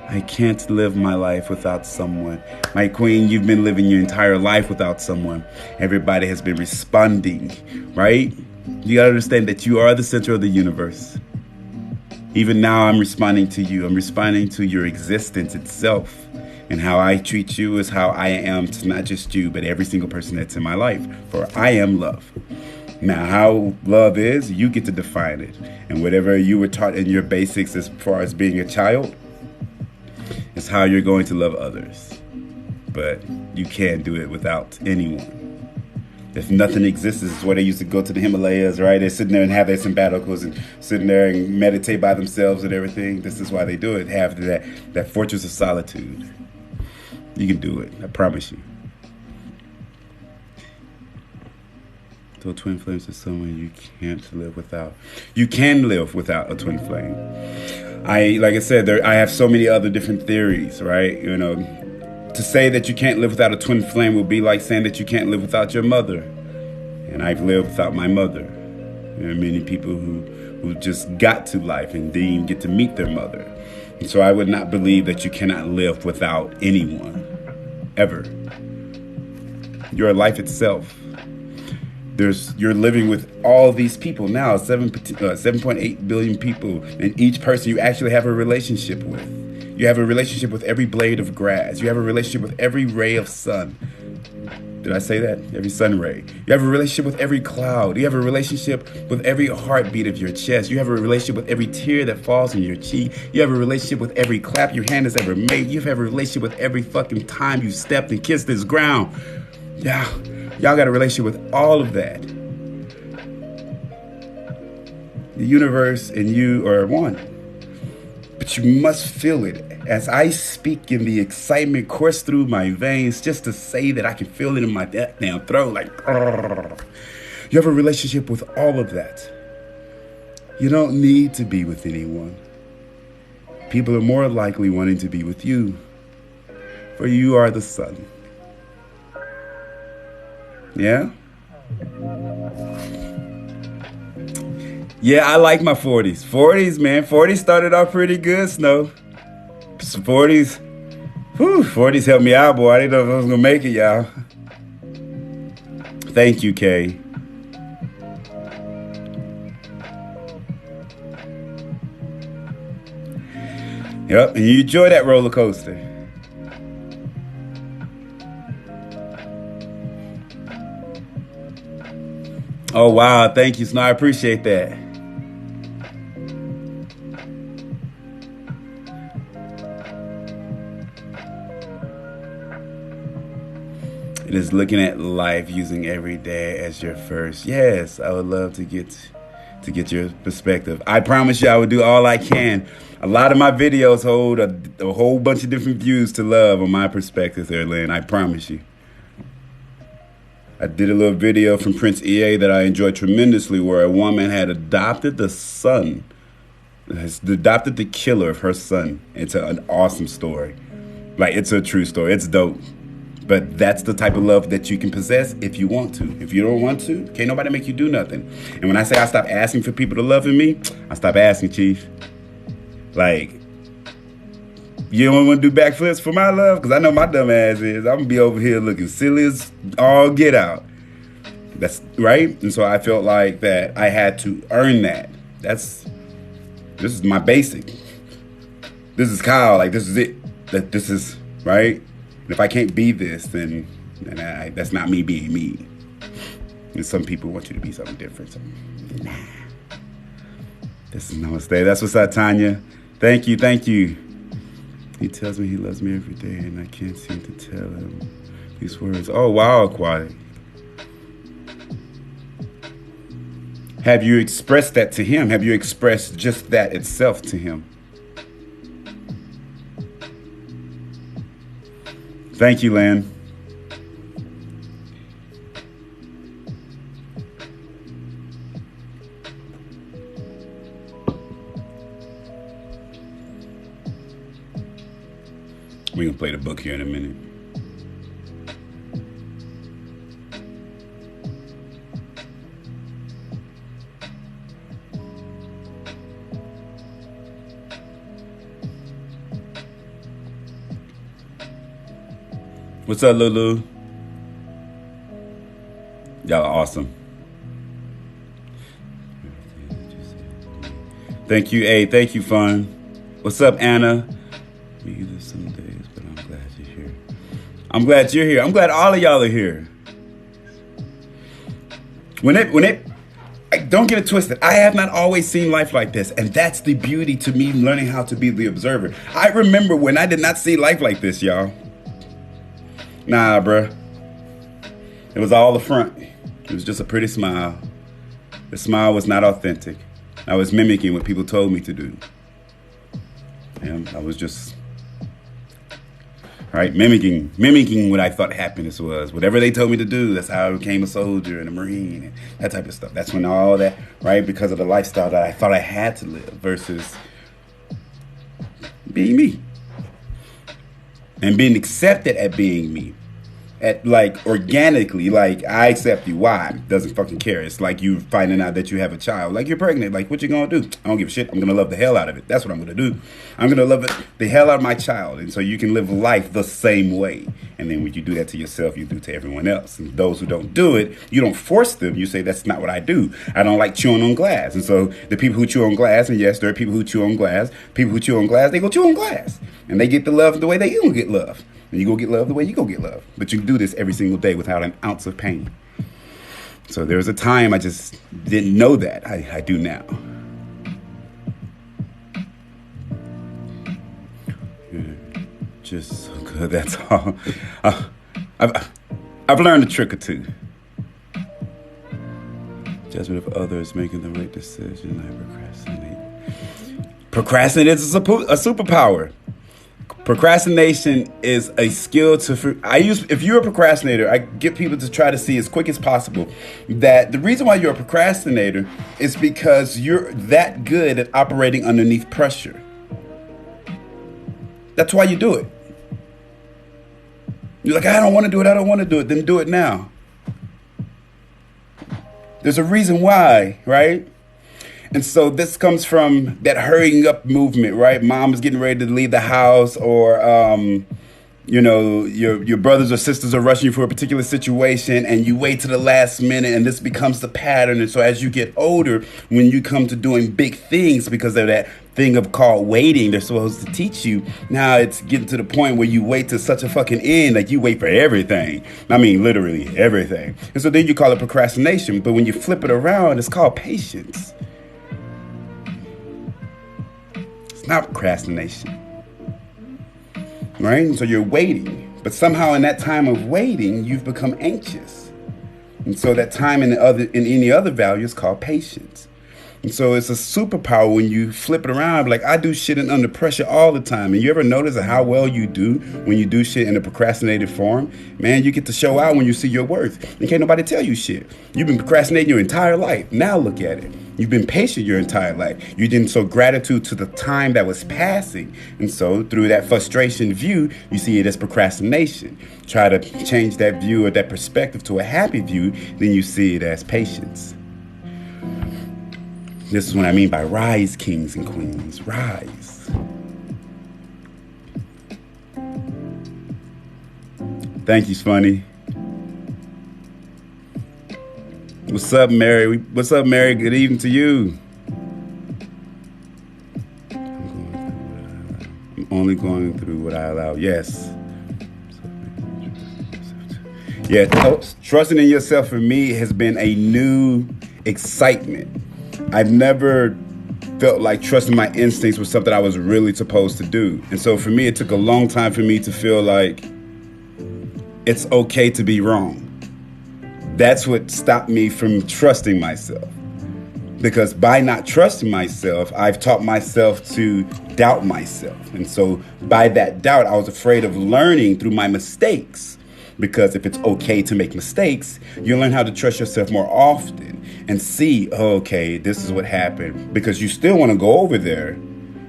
I can't live my life without someone. My queen, you've been living your entire life without someone. Everybody has been responding, right? You gotta understand that you are the center of the universe. Even now, I'm responding to you. I'm responding to your existence itself. And how I treat you is how I am to not just you, but every single person that's in my life. For I am love. Now, how love is, you get to define it. And whatever you were taught in your basics as far as being a child is how you're going to love others. But you can't do it without anyone. If nothing exists, this is where they used to go to the Himalayas, right? They're sitting there and have their sabbaticals and sitting there and meditate by themselves and everything. This is why they do it. Have that fortress of solitude. You can do it. I promise you. So twin flames is someone you can't live without. You can live without a twin flame. Like I said, I have so many other different theories, right? You know, to say that you can't live without a twin flame would be like saying that you can't live without your mother. And I've lived without my mother. There are many people who just got to life and didn't get to meet their mother. And so I would not believe that you cannot live without anyone, ever. Your life itself. You're living with all these people now, 7.8 billion people, and each person you actually have a relationship with. You have a relationship with every blade of grass. You have a relationship with every ray of sun. Did I say that? Every sun ray. You have a relationship with every cloud. You have a relationship with every heartbeat of your chest. You have a relationship with every tear that falls on your cheek. You have a relationship with every clap your hand has ever made. You have a relationship with every fucking time you stepped and kissed this ground. Yeah. Y'all got a relationship with all of that. The universe and you are one. But you must feel it. As I speak and the excitement course through my veins, just to say that I can feel it in my damn throat, like, you have a relationship with all of that. You don't need to be with anyone. People are more likely wanting to be with you, for you are the sun. Yeah? Yeah, I like my 40s. 40s, man. 40s started off pretty good, Snow. 40s. Whew, 40s helped me out, boy. I didn't know if I was going to make it, y'all. Thank you, Kay. Yep, and you enjoy that roller coaster. Oh, wow. Thank you, Snow. I appreciate that. It is looking at life using every day as your first. Yes, I would love to get your perspective. I promise you I will do all I can. A lot of my videos hold a whole bunch of different views to love on my perspective there, Lynn. I promise you. I did a little video from Prince EA that I enjoyed tremendously where a woman had adopted the killer of her son. It's an awesome story. Like, it's a true story. It's dope. But that's the type of love that you can possess if you want to. If you don't want to, can't nobody make you do nothing. And when I say I stop asking for people to love me, I stop asking, Chief. Like, you don't want to do backflips for my love? Because I know my dumb ass is. I'm going to be over here looking silly as all get out. That's right. And so I felt like that I had to earn that. This is my basic. This is Kyle. Like, this is it. That this is, right? And if I can't be this, then that's not me being me. And some people want you to be something different. So, nah. This is Namaste. That's what's up, Tanya. Thank you. Thank you. He tells me he loves me every day, and I can't seem to tell him these words. Oh, wow, Aquatic. Have you expressed that to him? Have you expressed just that itself to him? Thank you, Lynn. We're going to play the book here in a minute. What's up, Lulu? Y'all are awesome. Thank you, A. Thank you, Fun. What's up, Anna? Me either some days, but I'm glad you're here. I'm glad you're here. I'm glad all of y'all are here. Don't get it twisted. I have not always seen life like this, and that's the beauty to me learning how to be the observer. I remember when I did not see life like this, y'all. Nah, bruh. It was all the front. It was just a pretty smile. The smile was not authentic. I was mimicking what people told me to do. And I was just, right, mimicking what I thought happiness was. Whatever they told me to do, that's how I became a soldier and a Marine and that type of stuff. That's when all that, right, because of the lifestyle that I thought I had to live versus being me. And being accepted at being me. At like organically, like I accept you. Why? Doesn't fucking care. It's like you finding out that you have a child. Like you're pregnant. Like what you gonna do? I don't give a shit. I'm gonna love the hell out of it. That's what I'm gonna do. I'm gonna love the hell out of my child. And so you can live life the same way. And then when you do that to yourself, you do to everyone else. And those who don't do it, you don't force them. You say that's not what I do. I don't like chewing on glass. And so the people who chew on glass, and yes, there are people who chew on glass. People who chew on glass, they go chew on glass, and they get the love the way they gonna get love. And you go get love the way you go get love. But you can do this every single day without an ounce of pain. So there was a time I just didn't know that. I do now. You're just so good, that's all. I've learned a trick or two. Judgment of others, making the right decision. I procrastinate. Procrastinate is a superpower. Procrastination is a skill if you're a procrastinator, I get people to try to see as quick as possible that the reason why you're a procrastinator is because you're that good at operating underneath pressure. That's why you do it. You're like, I don't want to do it. Then do it now. There's a reason why, right? And so this comes from that hurrying up movement, right? Mom is getting ready to leave the house, or, your brothers or sisters are rushing you for a particular situation, and you wait to the last minute, and this becomes the pattern. And so as you get older, when you come to doing big things because of that thing of called waiting, they're supposed to teach you. Now it's getting to the point where you wait to such a fucking end, like you wait for everything. I mean, literally everything. And so then you call it procrastination. But when you flip it around, it's called patience. It's not procrastination, right? And so you're waiting, but somehow in that time of waiting, you've become anxious. And so that time in any other value is called patience. And so it's a superpower when you flip it around. Like I do shit under pressure all the time. And you ever notice how well you do when you do shit in a procrastinated form? Man, you get to show out when you see your worth. And can't nobody tell you shit. You've been procrastinating your entire life. Now look at it. You've been patient your entire life. You didn't show gratitude to the time that was passing. And so through that frustration view, you see it as procrastination. Try to change that view or that perspective to a happy view, then you see it as patience. This is what I mean by rise, kings and queens. Rise. Thank you, Spunny. What's up, Mary? What's up, Mary? Good evening to you. I'm only going through what I allow. Yes. Yeah, trusting in yourself for me has been a new excitement. I've never felt like trusting my instincts was something I was really supposed to do. And so for me, it took a long time for me to feel like it's okay to be wrong. That's what stopped me from trusting myself. Because by not trusting myself, I've taught myself to doubt myself. And so by that doubt, I was afraid of learning through my mistakes. Because if it's okay to make mistakes, you learn how to trust yourself more often and see, oh, okay, this is what happened. Because you still want to go over there.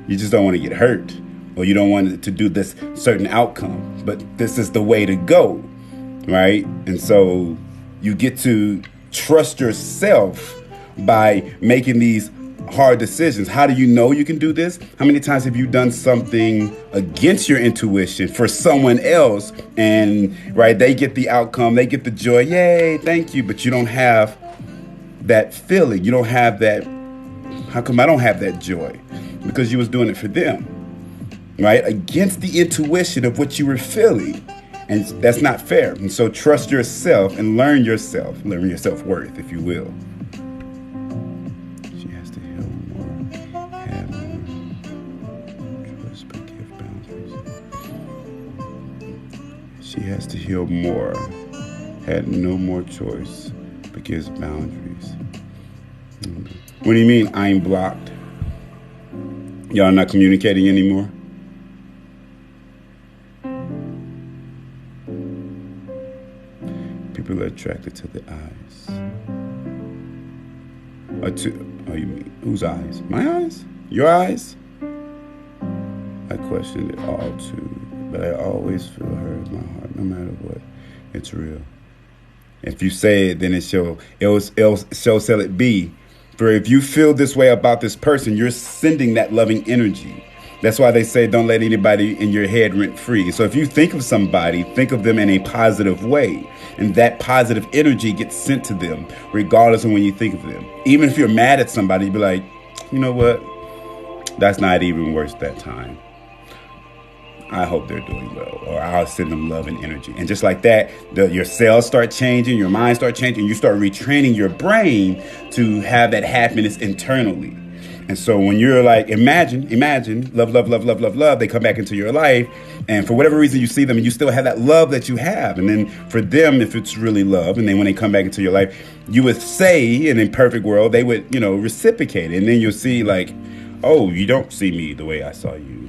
You just don't want to get hurt. Or you don't want to do this certain outcome. But this is the way to go, right? And so you get to trust yourself by making these hard decisions. How do you know you can do this? How many times have you done something against your intuition for someone else and, right, they get the outcome, they get the joy, yay, thank you, but you don't have that feeling. You don't have that How come I don't have that joy? Because you was doing it for them, right? Against the intuition of what you were feeling. And that's not fair. And so trust yourself and learn your self-worth, if you will. She has to heal more, have more, trust, but give boundaries. She has to heal more, had no more choice, but gives boundaries. What do you mean I'm blocked? Y'all not communicating anymore? People are attracted to the eyes. You mean whose eyes? My eyes? Your eyes? I questioned it all too, but I always feel her in my heart, no matter what. It's real. If you say it, then it'll shall it be. For if you feel this way about this person, you're sending that loving energy. That's why they say don't let anybody in your head rent free. So if you think of somebody, think of them in a positive way. And that positive energy gets sent to them, regardless of when you think of them. Even if you're mad at somebody, you'd be like, you know what? That's not even worth that time. I hope they're doing well, or I'll send them love and energy. And just like that, your cells start changing, your mind start changing, you start retraining your brain to have that happiness internally. And so when you're like, imagine, love, they come back into your life. And for whatever reason you see them and you still have that love that you have. And then for them, if it's really love, and then when they come back into your life, you would say in a perfect world, they would, reciprocate it. And then you'll see like, oh, you don't see me the way I saw you.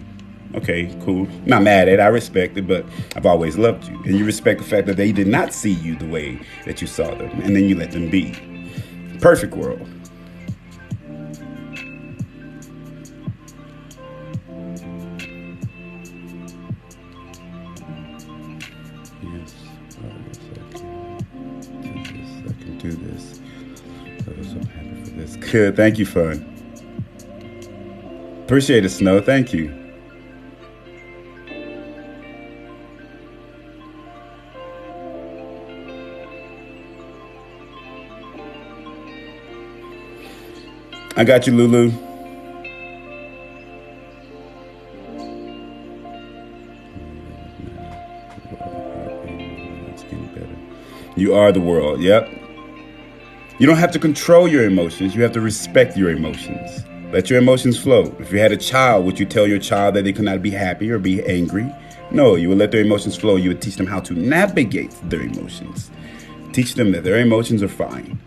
Okay, cool. Not mad at it. I respect it, but I've always loved you. And you respect the fact that they did not see you the way that you saw them. And then you let them be. Perfect world. Yes. I can do this. I'm so happy for this. Good. Thank you, Fun. Appreciate it, Snow. Thank you. I got you, Lulu. It's getting better. You are the world. Yep. You don't have to control your emotions. You have to respect your emotions. Let your emotions flow. If you had a child, would you tell your child that they could not be happy or be angry? No, you would let their emotions flow. You would teach them how to navigate their emotions. Teach them that their emotions are fine.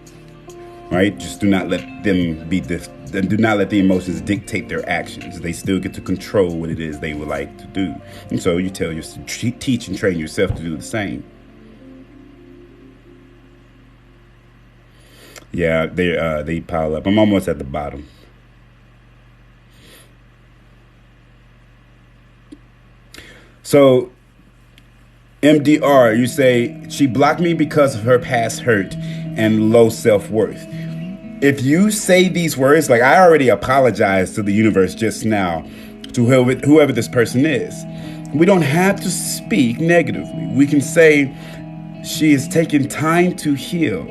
Right? Just do not let them do not let the emotions dictate their actions. They still get to control what it is they would like to do. And so you teach and train yourself to do the same. Yeah, they pile up. I'm almost at the bottom. So MDR, you say she blocked me because of her past hurt and low self-worth. If you say these words, like I already apologized to the universe just now, to whoever this person is. We don't have to speak negatively. We can say she is taking time to heal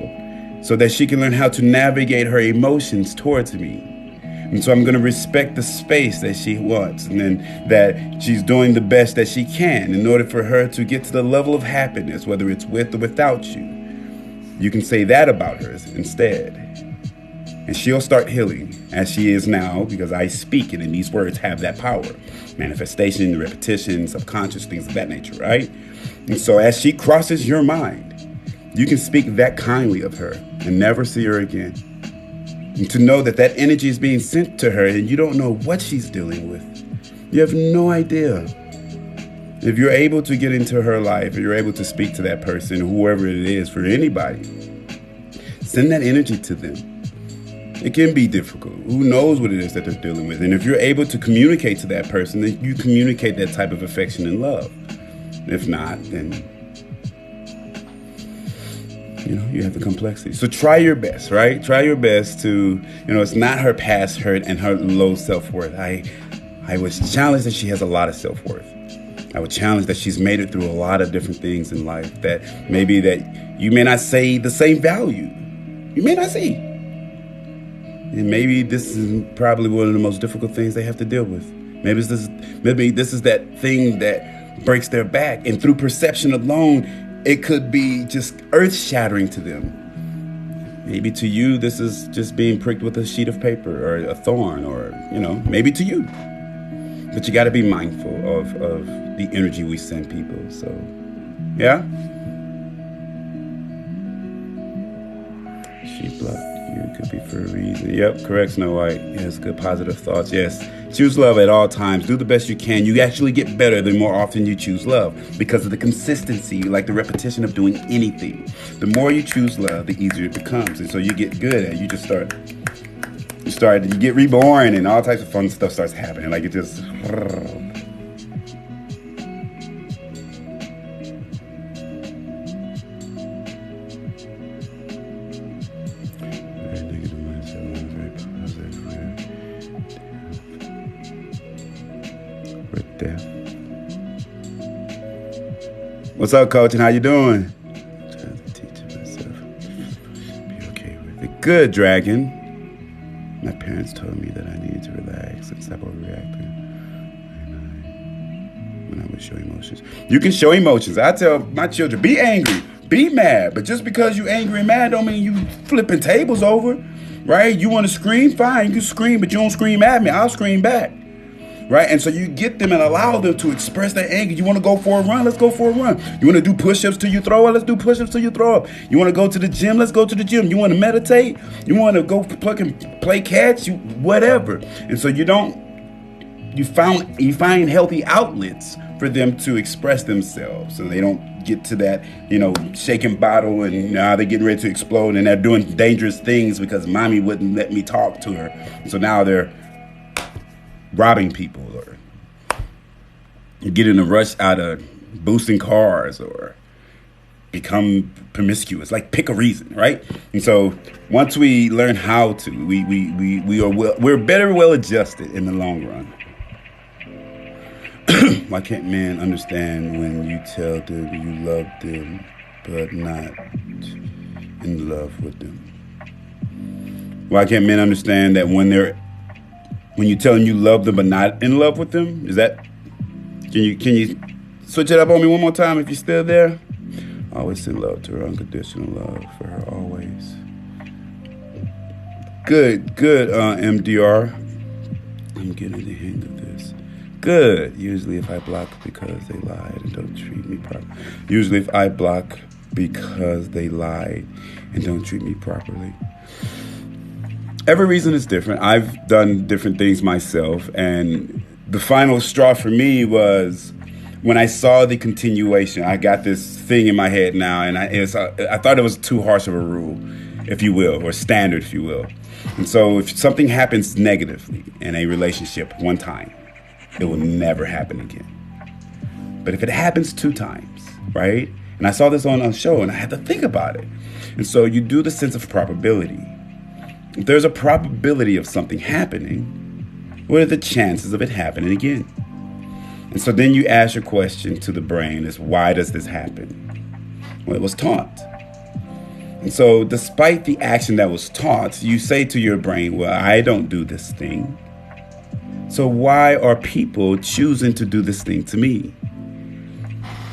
so that she can learn how to navigate her emotions towards me. And so I'm going to respect the space that she wants, and then that she's doing the best that she can in order for her to get to the level of happiness, whether it's with or without you. You can say that about her instead. And she'll start healing as she is now, because I speak it, and these words have that power. Manifestation, repetition, subconscious, things of that nature, right? And so as she crosses your mind, you can speak that kindly of her and never see her again. And to know that that energy is being sent to her and you don't know what she's dealing with. You have no idea. If you're able to get into her life, if you're able to speak to that person, whoever it is, for anybody, send that energy to them. It can be difficult. Who knows what it is that they're dealing with? And if you're able to communicate to that person, then you communicate that type of affection and love. If not, then you have the complexity. So try your best, right? Try your best to, it's not her past hurt and her low self-worth. I was challenged that she has a lot of self-worth. I would challenge that she's made it through a lot of different things in life that maybe that you may not say the same value. You may not see. And maybe this is probably one of the most difficult things they have to deal with. Maybe this is that thing that breaks their back. And through perception alone, it could be just earth-shattering to them. Maybe to you, this is just being pricked with a sheet of paper or a thorn, or, maybe to you. But you got to be mindful of the energy we send people. So, yeah. Sheep luck. You could be for a reason. Yep, correct, Snow White. Yes, good positive thoughts. Yes. Choose love at all times. Do the best you can. You actually get better the more often you choose love because of the consistency, like the repetition of doing anything. The more you choose love, the easier it becomes. And so you get good at it. You get reborn, and all types of fun stuff starts happening. Like it just... What's up, coach, and how you doing? Trying to teach myself. Be okay with it. Good, Dragon. My parents told me that I needed to relax and stop overreacting when I would show emotions. You can show emotions. I tell my children, be angry, be mad. But just because you angry and mad don't mean you flipping tables over, right? You want to scream? Fine, you can scream, but you don't scream at me. I'll scream back. Right? And so you get them and allow them to express their anger. You want to go for a run? Let's go for a run. You want to do push-ups till you throw up? Let's do push-ups till you throw up. You want to go to the gym? Let's go to the gym. You want to meditate? You want to go play catch? Whatever. And so you find healthy outlets for them to express themselves, so they don't get to that, shaking bottle and now they're getting ready to explode and they're doing dangerous things because mommy wouldn't let me talk to her. So now they're robbing people or getting a rush out of boosting cars or become promiscuous. Like, pick a reason, right? And so once we learn how to, we're better well adjusted in the long run. Why can't men understand when you tell them you love them but not in love with them? Why can't men understand that when you tell them you love them but not in love with them? Can you switch it up on me one more time if you're still there? Always send love to her, unconditional love for her always. Good, MDR. I'm getting the hang of this. Good. Usually if I block because they lied and don't treat me properly. Usually if I block because they lied and don't treat me properly. Every reason is different. I've done different things myself, and the final straw for me was when I saw the continuation. I got this thing in my head now, and I thought it was too harsh of a rule, if you will, or standard, if you will. And so if something happens negatively in a relationship one time, it will never happen again. But if it happens 2 times, right? And I saw this on a show, and I had to think about it. And so you do the sense of probability. If there's a probability of something happening, what are the chances of it happening again? And so then you ask your question to the brain is, why does this happen? Well, it was taught. And so despite the action that was taught, you say to your brain, well, I don't do this thing. So why are people choosing to do this thing to me?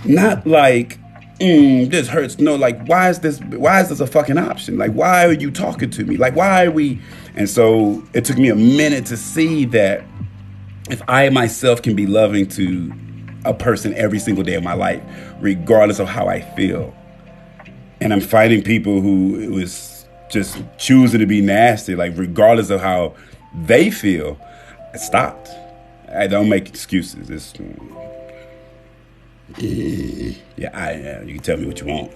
Not like, this hurts. No, like, why is this a fucking option? Like, why are you talking to me? Like, why are we? And so it took me a minute to see that if I myself can be loving to a person every single day of my life, regardless of how I feel, and I'm fighting people who was just choosing to be nasty, like regardless of how they feel, I stopped. I don't make excuses. It's, you can tell me what you want.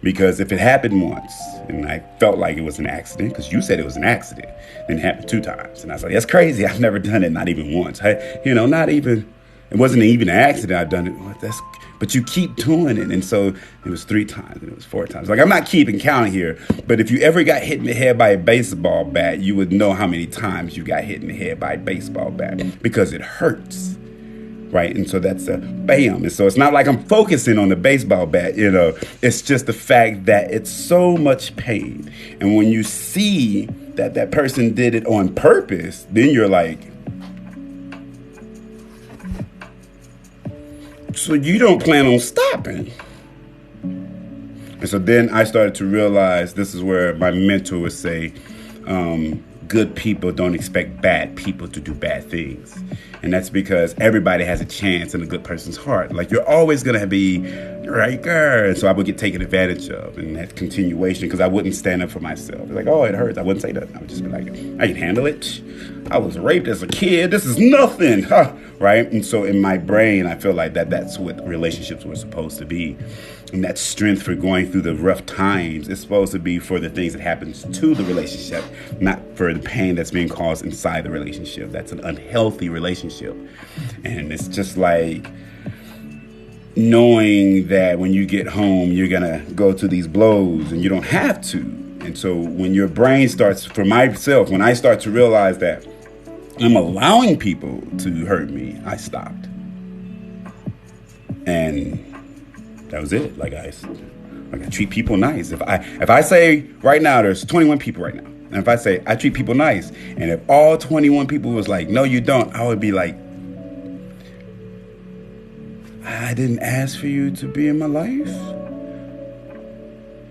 Because if it happened once, and I felt like it was an accident, because you said it was an accident, then it happened 2 times. And I was like, that's crazy. I've never done it, not even once. Not even, it wasn't even an accident. I've done it. But you keep doing it. And so it was 3 times, and it was 4 times. Like, I'm not keeping count here, but if you ever got hit in the head by a baseball bat, you would know how many times you got hit in the head by a baseball bat, because it hurts. right? And so that's a bam. And so it's not like I'm focusing on the baseball bat, it's just the fact that it's so much pain. And when you see that that person did it on purpose, then you're like, so you don't plan on stopping. And so then I started to realize, this is where my mentor would say, good people don't expect bad people to do bad things. And that's because everybody has a chance in a good person's heart. Like, you're always going to be right there. And so I would get taken advantage of in that continuation, because I wouldn't stand up for myself. Like, oh, it hurts. I wouldn't say that. I would just be like, I can handle it. I was raped as a kid. This is nothing. Right? And so in my brain, I feel like that's what relationships were supposed to be. And that strength for going through the rough times is supposed to be for the things that happens to the relationship, not for the pain that's being caused inside the relationship. That's an unhealthy relationship. And it's just like knowing that when you get home, you're going to go through these blows and you don't have to. And so when your brain starts, for myself, when I start to realize that I'm allowing people to hurt me, I stopped. And that was it. Like I treat people nice. If I say right now, there's 21 people right now. And if I say I treat people nice, and if all 21 people was like, no, you don't, I would be like, I didn't ask for you to be in my life.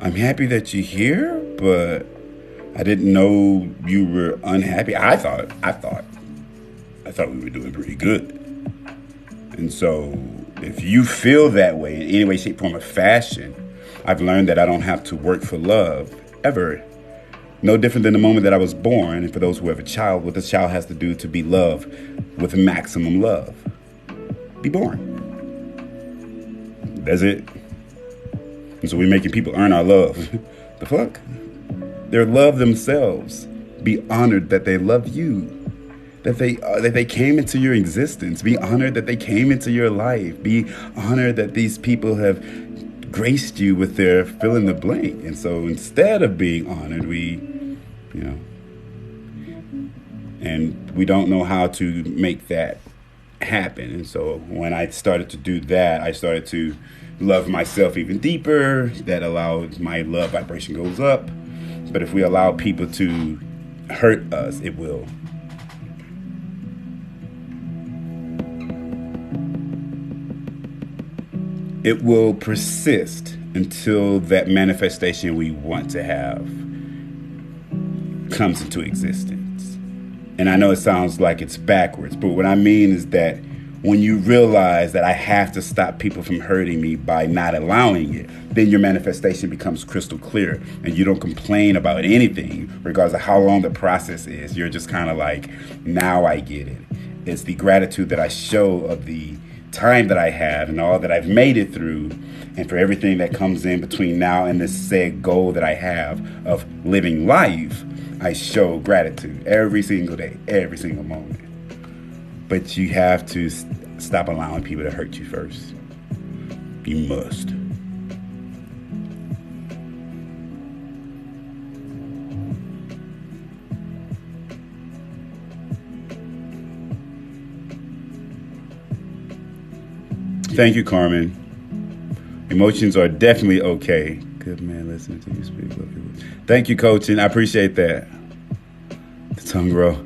I'm happy that you're here, but I didn't know you were unhappy. I thought we were doing pretty good. And so if you feel that way in any way, shape, form, or fashion, I've learned that I don't have to work for love ever. No different than the moment that I was born. And for those who have a child, what this child has to do to be loved with maximum love. Be born. That's it. And so we're making people earn our love. The fuck? They're love themselves. Be honored that they love you. That they came into your existence. Be honored that they came into your life. Be honored that these people have graced you with their fill in the blank. And so instead of being honored, and we don't know how to make that happen. And so when I started to do that, I started to love myself even deeper. That allowed my love vibration goes up. But if we allow people to hurt us, it will. It will persist until that manifestation we want to have comes into existence. And I know it sounds like it's backwards, but what I mean is that when you realize that I have to stop people from hurting me by not allowing it, then your manifestation becomes crystal clear and you don't complain about anything, regardless of how long the process is. You're just kind of like, now I get it. It's the gratitude that I show of the time that I have and all that I've made it through, and for everything that comes in between now and this said goal that I have of living life. I show gratitude every single day, every single moment. But you have to stop allowing people to hurt you first. You must. Thank you, Carmen. Emotions are definitely okay. Good man, listening to you speak. Thank you, coaching. I appreciate that. The tongue grow.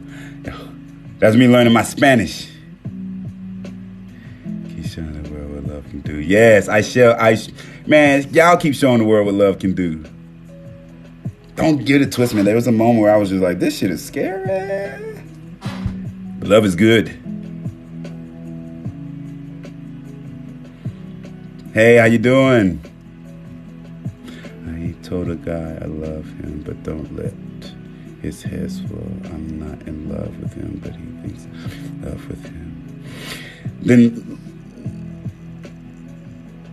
That's me learning my Spanish. Keep showing the world what love can do. Yes, I shall. Man, y'all keep showing the world what love can do. Don't get it twisted, man. There was a moment where I was just like, this shit is scary. But love is good. Hey, how you doing? I told a guy I love him, but don't let his head swell. I'm not in love with him, but he thinks I'm in love with him. Then,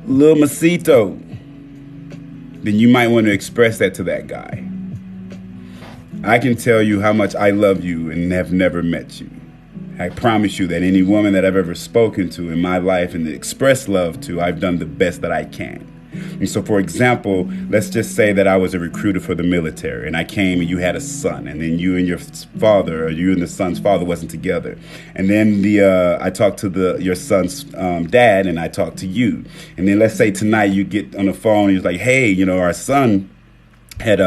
Lil Masito, then you might want to express that to that guy. I can tell you how much I love you and have never met you. I promise you that any woman that I've ever spoken to in my life and expressed love to, I've done the best that I can. And so, for example, let's just say that I was a recruiter for the military, and I came and you had a son, and then you and your father, or you and the son's father wasn't together. And then I talked to your son's dad, and I talked to you. And then let's say tonight you get on the phone and he's like, hey, our son had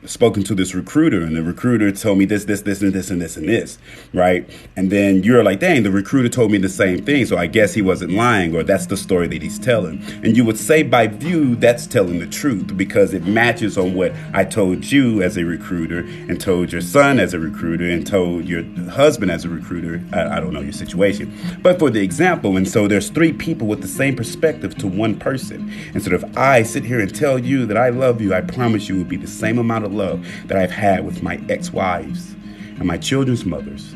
spoken to this recruiter, and the recruiter told me this, and this, right? And then you're like, dang, the recruiter told me the same thing, so I guess he wasn't lying, or that's the story that he's telling. And you would say by view, that's telling the truth, because it matches on what I told you as a recruiter, and told your son as a recruiter, and told your husband as a recruiter. I don't know your situation, but for the example, and so there's three people with the same perspective to one person. And so if I sit here and tell you that I love you, I promise you it will be the same amount of love that I've had with my ex-wives and my children's mothers,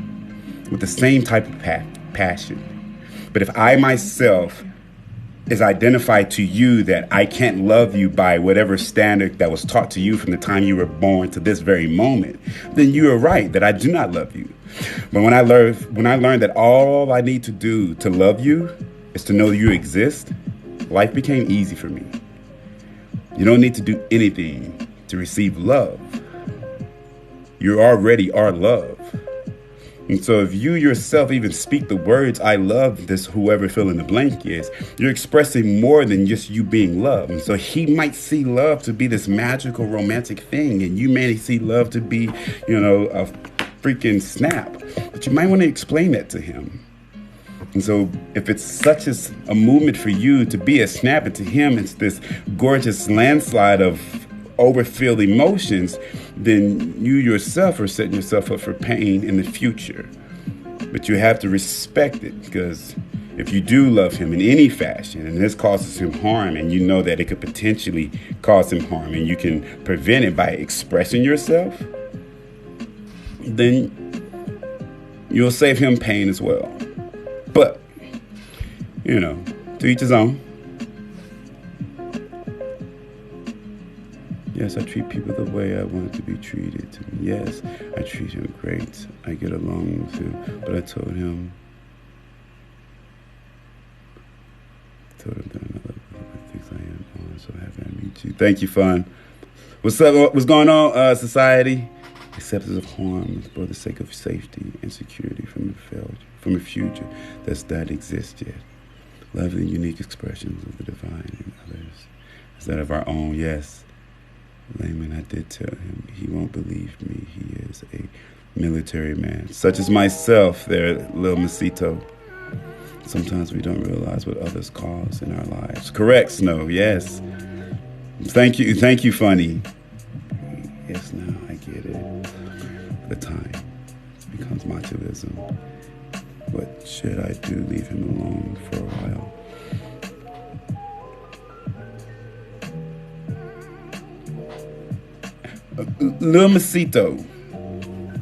with the same type of passion. But if I myself is identified to you that I can't love you by whatever standard that was taught to you from the time you were born to this very moment, then you are right that I do not love you. But when I learned that all I need to do to love you is to know you exist, life became easy for me. You don't need to do anything to receive love. You already are love. And so if you yourself even speak the words, I love this, whoever fill in the blank is, you're expressing more than just you being loved. And so he might see love to be this magical romantic thing, and you may see love to be, a freaking snap. But you might want to explain that to him. And so if it's such as a movement for you to be a snap, and to him it's this gorgeous landslide of overfilled emotions, then you yourself are setting yourself up for pain in the future. But you have to respect it, because if you do love him in any fashion and this causes him harm, and you know that it could potentially cause him harm, and you can prevent it by expressing yourself, then you'll save him pain as well. But, to each his own. Yes, I treat people the way I want to be treated. Yes, I treat him great. I get along with him. But I told him that another thinks I am. Oh, I'm so happy I meet you. Thank you, Fun. What's up? What's going on, society? Acceptance of harm for the sake of safety and security from a future that exists yet. Love the unique expressions of the divine in others instead of our own. Yes. Layman, I did tell him he won't believe me. He is a military man, such as myself there, Lil Masito. Sometimes we don't realize what others cause in our lives. Correct, Snow, yes. Thank you, Funny. Yes, now I get it. The time becomes machoism. What should I do? Leave him alone for a while? Lil Masito,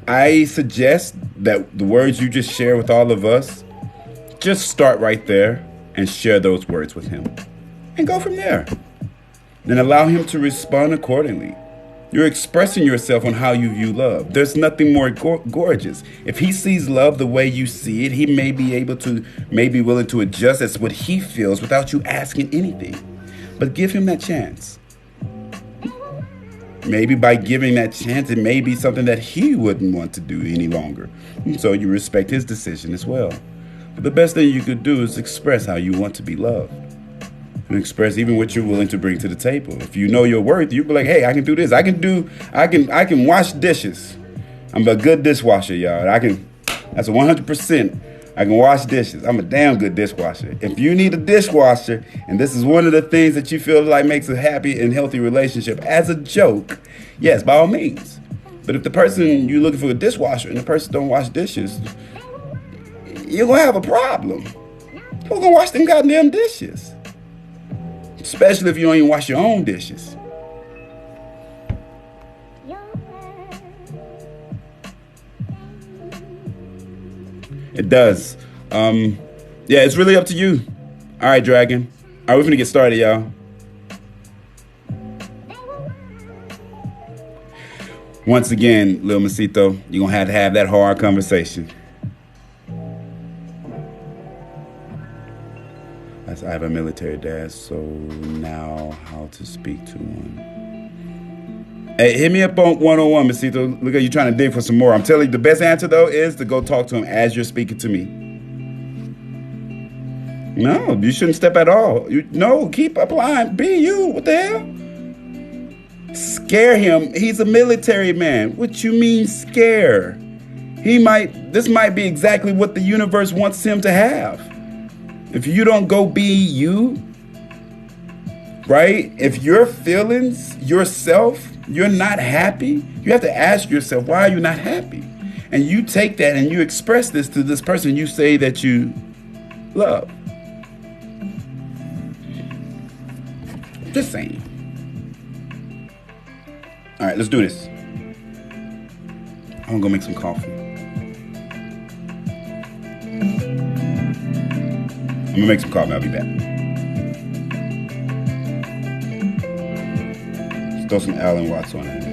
I suggest that the words you just share with all of us, just start right there and share those words with him and go from there. Then allow him to respond accordingly. You're expressing yourself on how you view love. There's nothing more gorgeous. If he sees love the way you see it, he may be willing to adjust as what he feels without you asking anything. But give him that chance. Maybe by giving that chance, it may be something that he wouldn't want to do any longer. And so you respect his decision as well. But the best thing you could do is express how you want to be loved. And express even what you're willing to bring to the table. If you know your worth, you be like, hey, I can do this. I can wash dishes. I'm a good dishwasher, y'all. That's 100%. I can wash dishes. I'm a damn good dishwasher. If you need a dishwasher, and this is one of the things that you feel like makes a happy and healthy relationship as a joke, yes, by all means. But if the person you're looking for a dishwasher and the person don't wash dishes, you're going to have a problem. Who's going to wash them goddamn dishes? Especially if you don't even wash your own dishes. It does. Yeah, it's really up to you. All right, Dragon. All right, we're gonna get started, y'all. Once again, Lil Masito, you're gonna have to have that hard conversation. I Yes, I have a military dad, so now how to speak to one. Hey, hit me up on 101, Mesito. Look at you trying to dig for some more. I'm telling you, the best answer, though, is to go talk to him as you're speaking to me. No, you shouldn't step at all. No, keep applying. Be you. What the hell? Scare him. He's a military man. What you mean scare? This might be exactly what the universe wants him to have. If you don't go be you, right? If your feelings, yourself, you're not happy, you have to ask yourself, why are you not happy? And you take that and you express this to this person you say that you love. Just saying. All right, let's do this. I'm gonna go make some coffee. I'm gonna make some coffee. I'll be back. Let's throw some Alan Watts on it.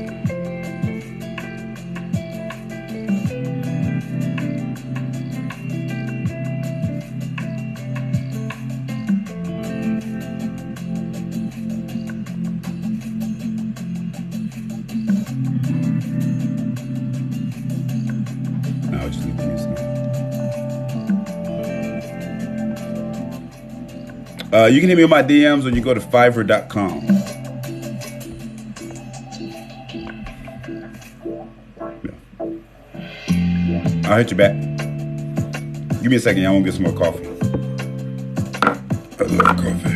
I'll just leave the music. You can hit me on my DMs or you go to Fiverr.com. Yeah. I'll hit you back. Give me a second, y'all. I want to get some more coffee. I love coffee.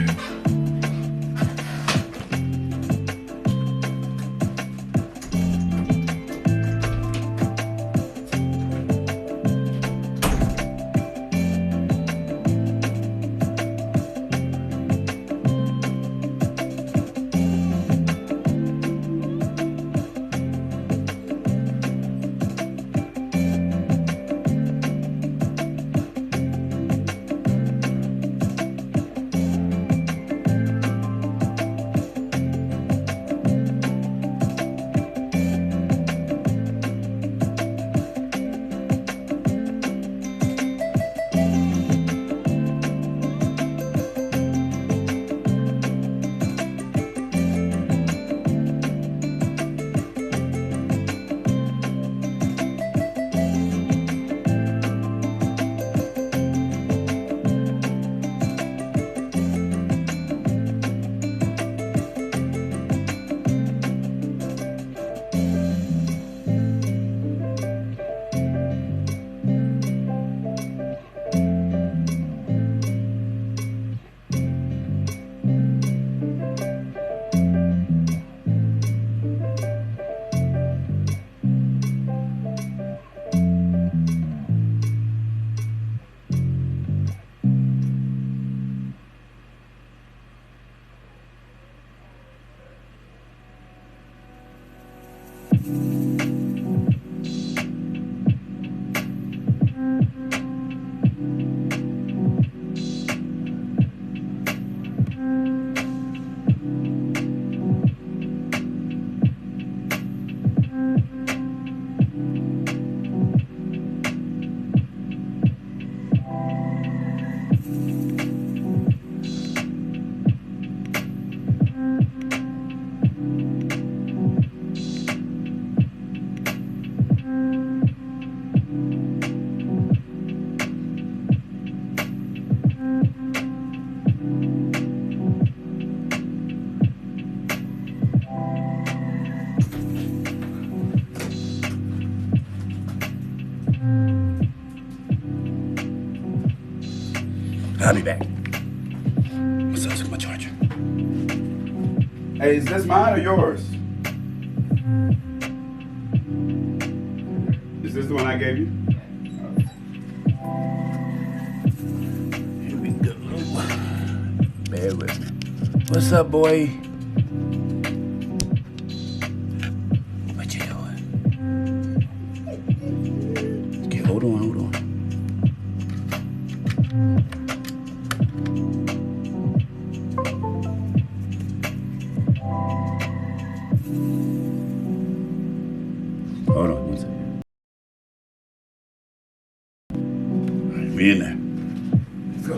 I'll be back. What's up? Took my charger. Hey, is this mine or yours? Is this the one I gave you? Here we go. Bear with me. What's up, boy? What you doing? Okay, hold on. Hold on one second. All right, we in there. Let's go.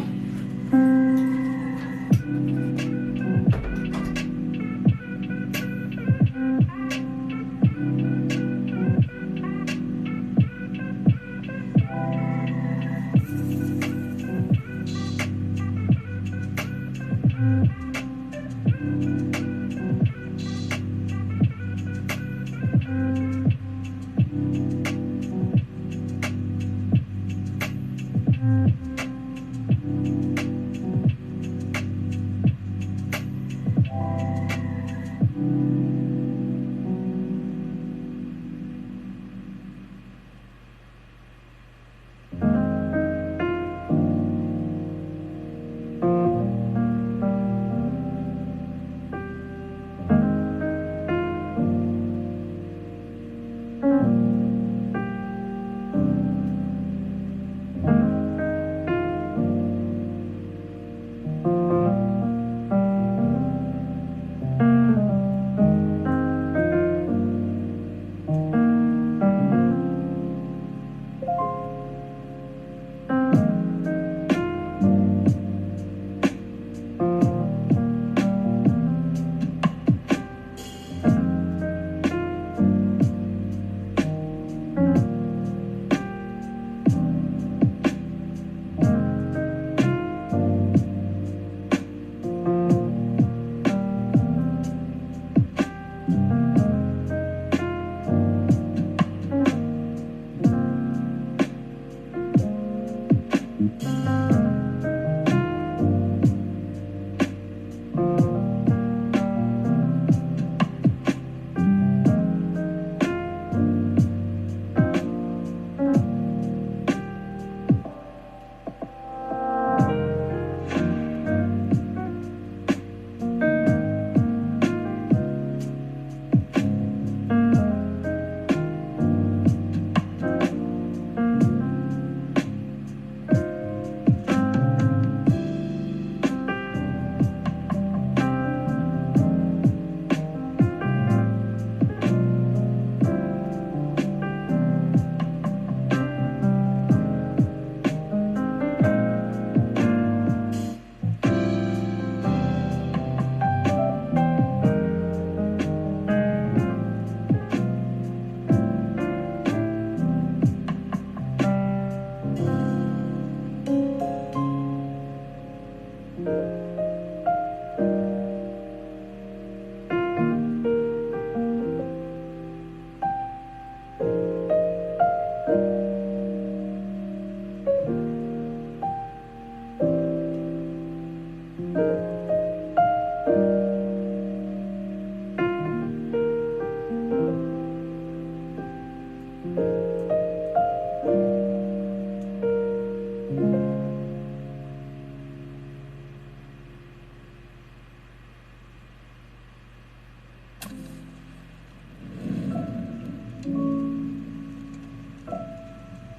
For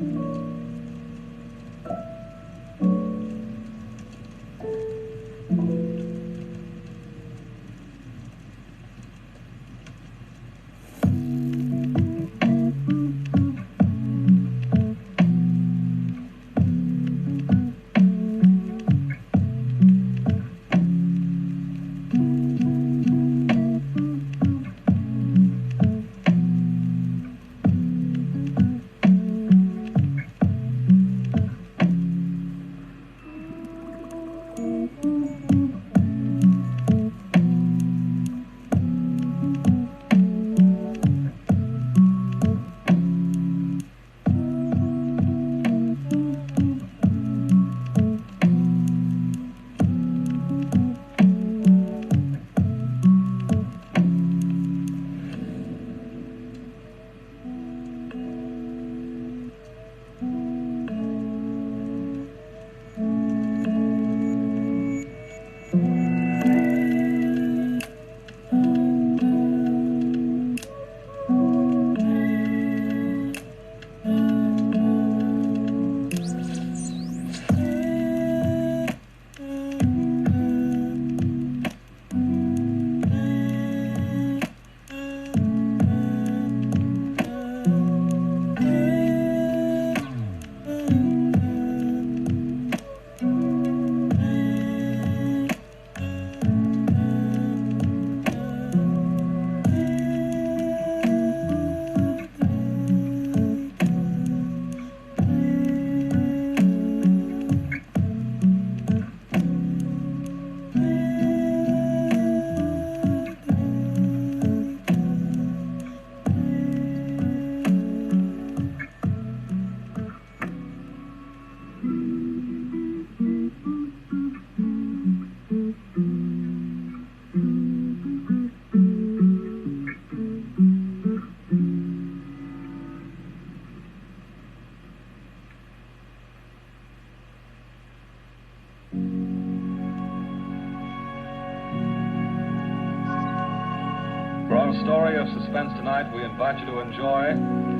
our story of suspense tonight, we invite you to enjoy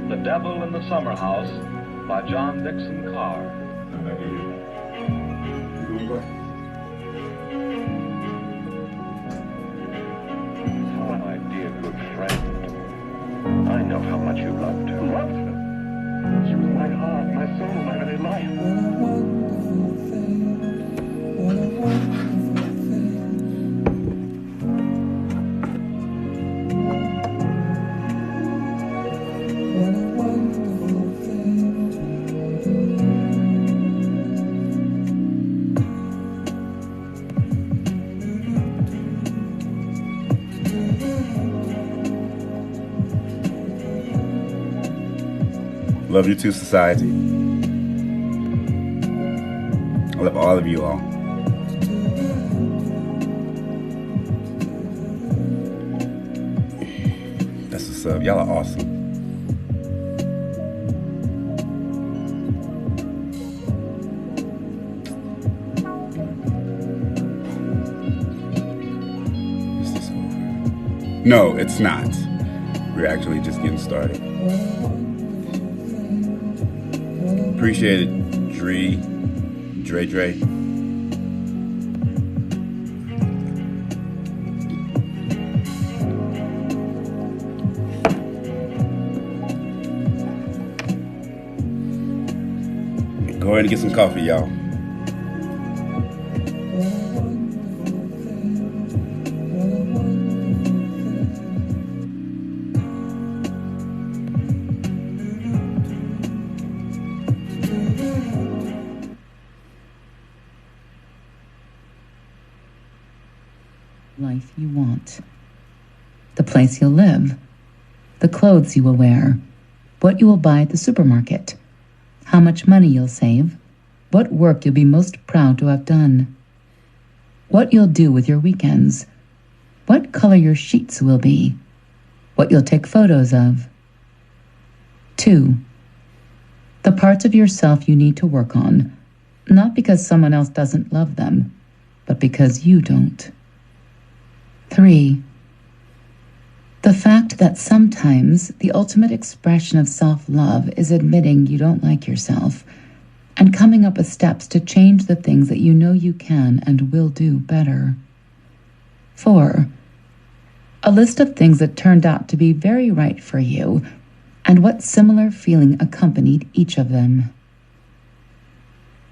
The Devil in the Summer House by John Dixon Carr. My dear good friend, I know how much you loved her. Loved her? She was my heart, my soul, my very life. What a wonderful thing. Love you too, society. I love all of you all. That's what's up. Y'all are awesome. Is this over? No, it's not. We're actually just getting started. Appreciate it, Dre. Go ahead and get some coffee, y'all. Life you want, the place you'll live, the clothes you will wear, what you will buy at the supermarket, how much money you'll save, what work you'll be most proud to have done, what you'll do with your weekends, what color your sheets will be, what you'll take photos of. 2. The parts of yourself you need to work on, not because someone else doesn't love them, but because you don't. 3. The fact that sometimes the ultimate expression of self-love is admitting you don't like yourself and coming up with steps to change the things that you know you can and will do better. 4. A list of things that turned out to be very right for you and what similar feeling accompanied each of them.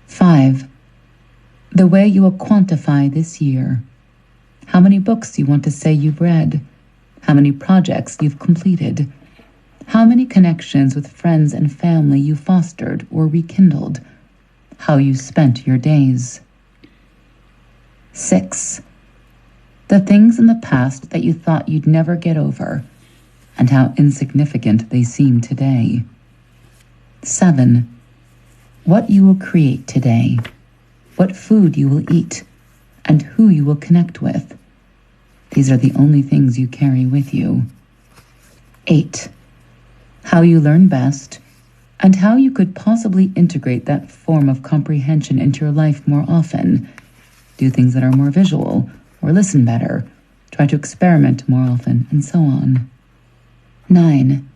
5. The way you will quantify this year. How many books you want to say you've read. How many projects you've completed. How many connections with friends and family you fostered or rekindled. How you spent your days. 6. The things in the past that you thought you'd never get over, and how insignificant they seem today. 7. What you will create today, what food you will eat, and who you will connect with. These are the only things you carry with you. 8. How you learn best, and how you could possibly integrate that form of comprehension into your life more often. Do things that are more visual, or listen better, try to experiment more often, and so on. 9.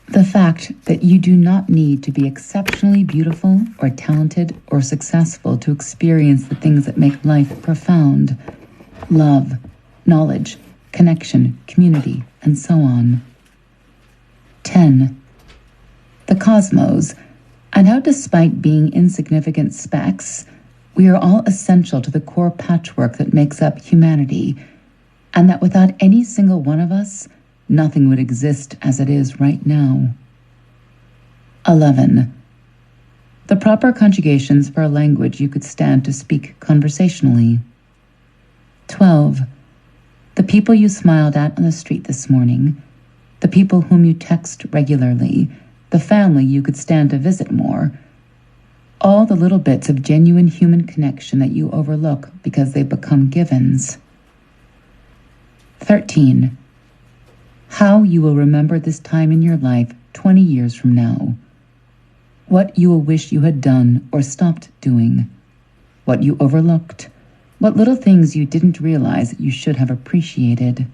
The fact that you do not need to be exceptionally beautiful or talented or successful to experience the things that make life profound. Love, knowledge, connection, community, and so on. 10. The cosmos, and how despite being insignificant specks, we are all essential to the core patchwork that makes up humanity, and that without any single one of us, nothing would exist as it is right now. 11. The proper conjugations for a language you could stand to speak conversationally. 12. The people you smiled at on the street this morning, the people whom you text regularly, the family you could stand to visit more, all the little bits of genuine human connection that you overlook because they become givens. 13. How you will remember this time in your life 20 years from now. What you will wish you had done or stopped doing. What you overlooked. What little things you didn't realize you should have appreciated.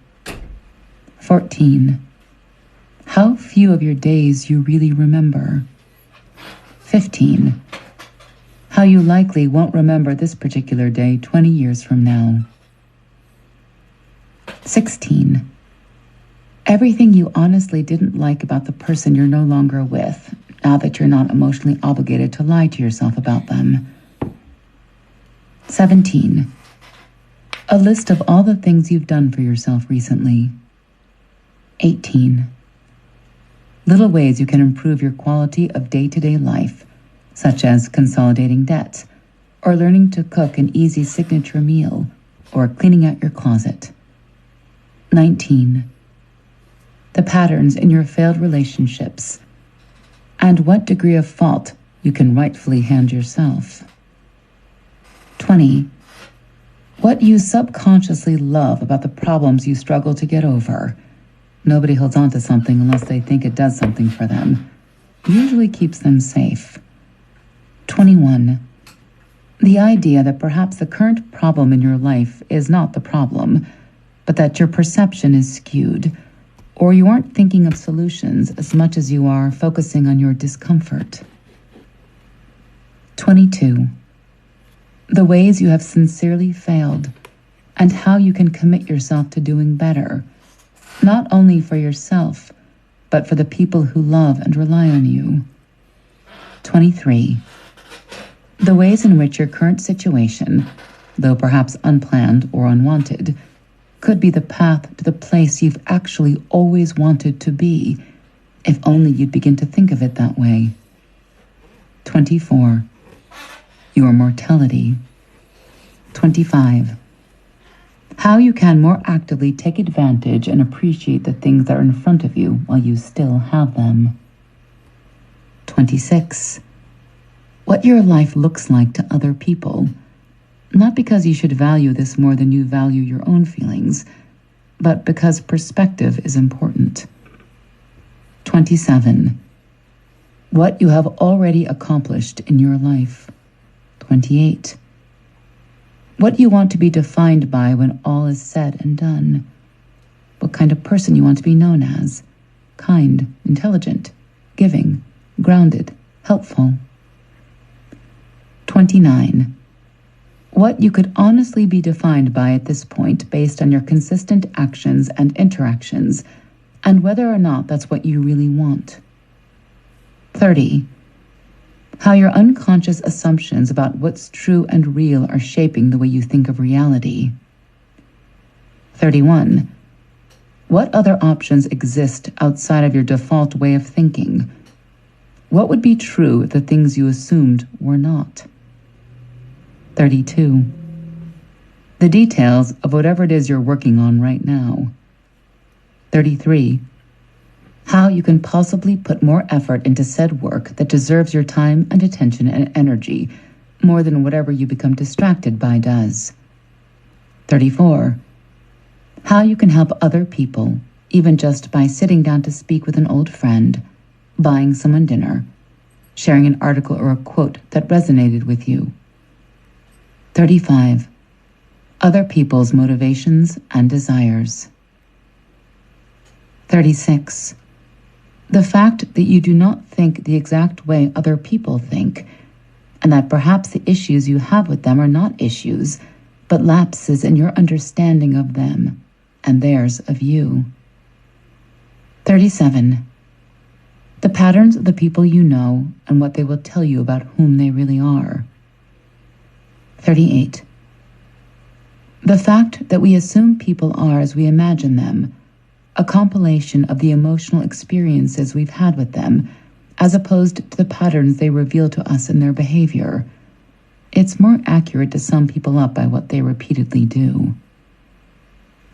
14. How few of your days you really remember. 15. How you likely won't remember this particular day 20 years from now. 16. Everything you honestly didn't like about the person you're no longer with, now that you're not emotionally obligated to lie to yourself about them. 17. A list of all the things you've done for yourself recently. 18. Little ways you can improve your quality of day-to-day life, such as consolidating debts, or learning to cook an easy signature meal, or cleaning out your closet. 19. The patterns in your failed relationships, and what degree of fault you can rightfully hand yourself. 20. What you subconsciously love about the problems you struggle to get over. Nobody holds on to something unless they think it does something for them. Usually keeps them safe. 21. The idea that perhaps the current problem in your life is not the problem, but that your perception is skewed, or you aren't thinking of solutions as much as you are focusing on your discomfort. 22. The ways you have sincerely failed, and how you can commit yourself to doing better, not only for yourself, but for the people who love and rely on you. 23. The ways in which your current situation, though perhaps unplanned or unwanted, could be the path to the place you've actually always wanted to be, if only you'd begin to think of it that way. 24. Your mortality. 25. How you can more actively take advantage and appreciate the things that are in front of you while you still have them. 26. What your life looks like to other people, not because you should value this more than you value your own feelings, but because perspective is important. 27. What you have already accomplished in your life. 28. What you want to be defined by when all is said and done. what kind of person you want to be known as. Kind, intelligent, giving, grounded, helpful. 29. What you could honestly be defined by at this point based on your consistent actions and interactions, and whether or not that's what you really want. 30. How your unconscious assumptions about what's true and real are shaping the way you think of reality. 31. What other options exist outside of your default way of thinking? What would be true if the things you assumed were not? 32. The details of whatever it is you're working on right now. 33. How you can possibly put more effort into said work that deserves your time and attention and energy more than whatever you become distracted by does. 34. How you can help other people, even just by sitting down to speak with an old friend, buying someone dinner, sharing an article or a quote that resonated with you. 35. Other people's motivations and desires. 36. The fact that you do not think the exact way other people think, and that perhaps the issues you have with them are not issues, but lapses in your understanding of them and theirs of you. 37. The patterns of the people you know and what they will tell you about whom they really are. 38. The fact that we assume people are as we imagine them, a compilation of the emotional experiences we've had with them, as opposed to the patterns they reveal to us in their behavior. It's more accurate to sum people up by what they repeatedly do.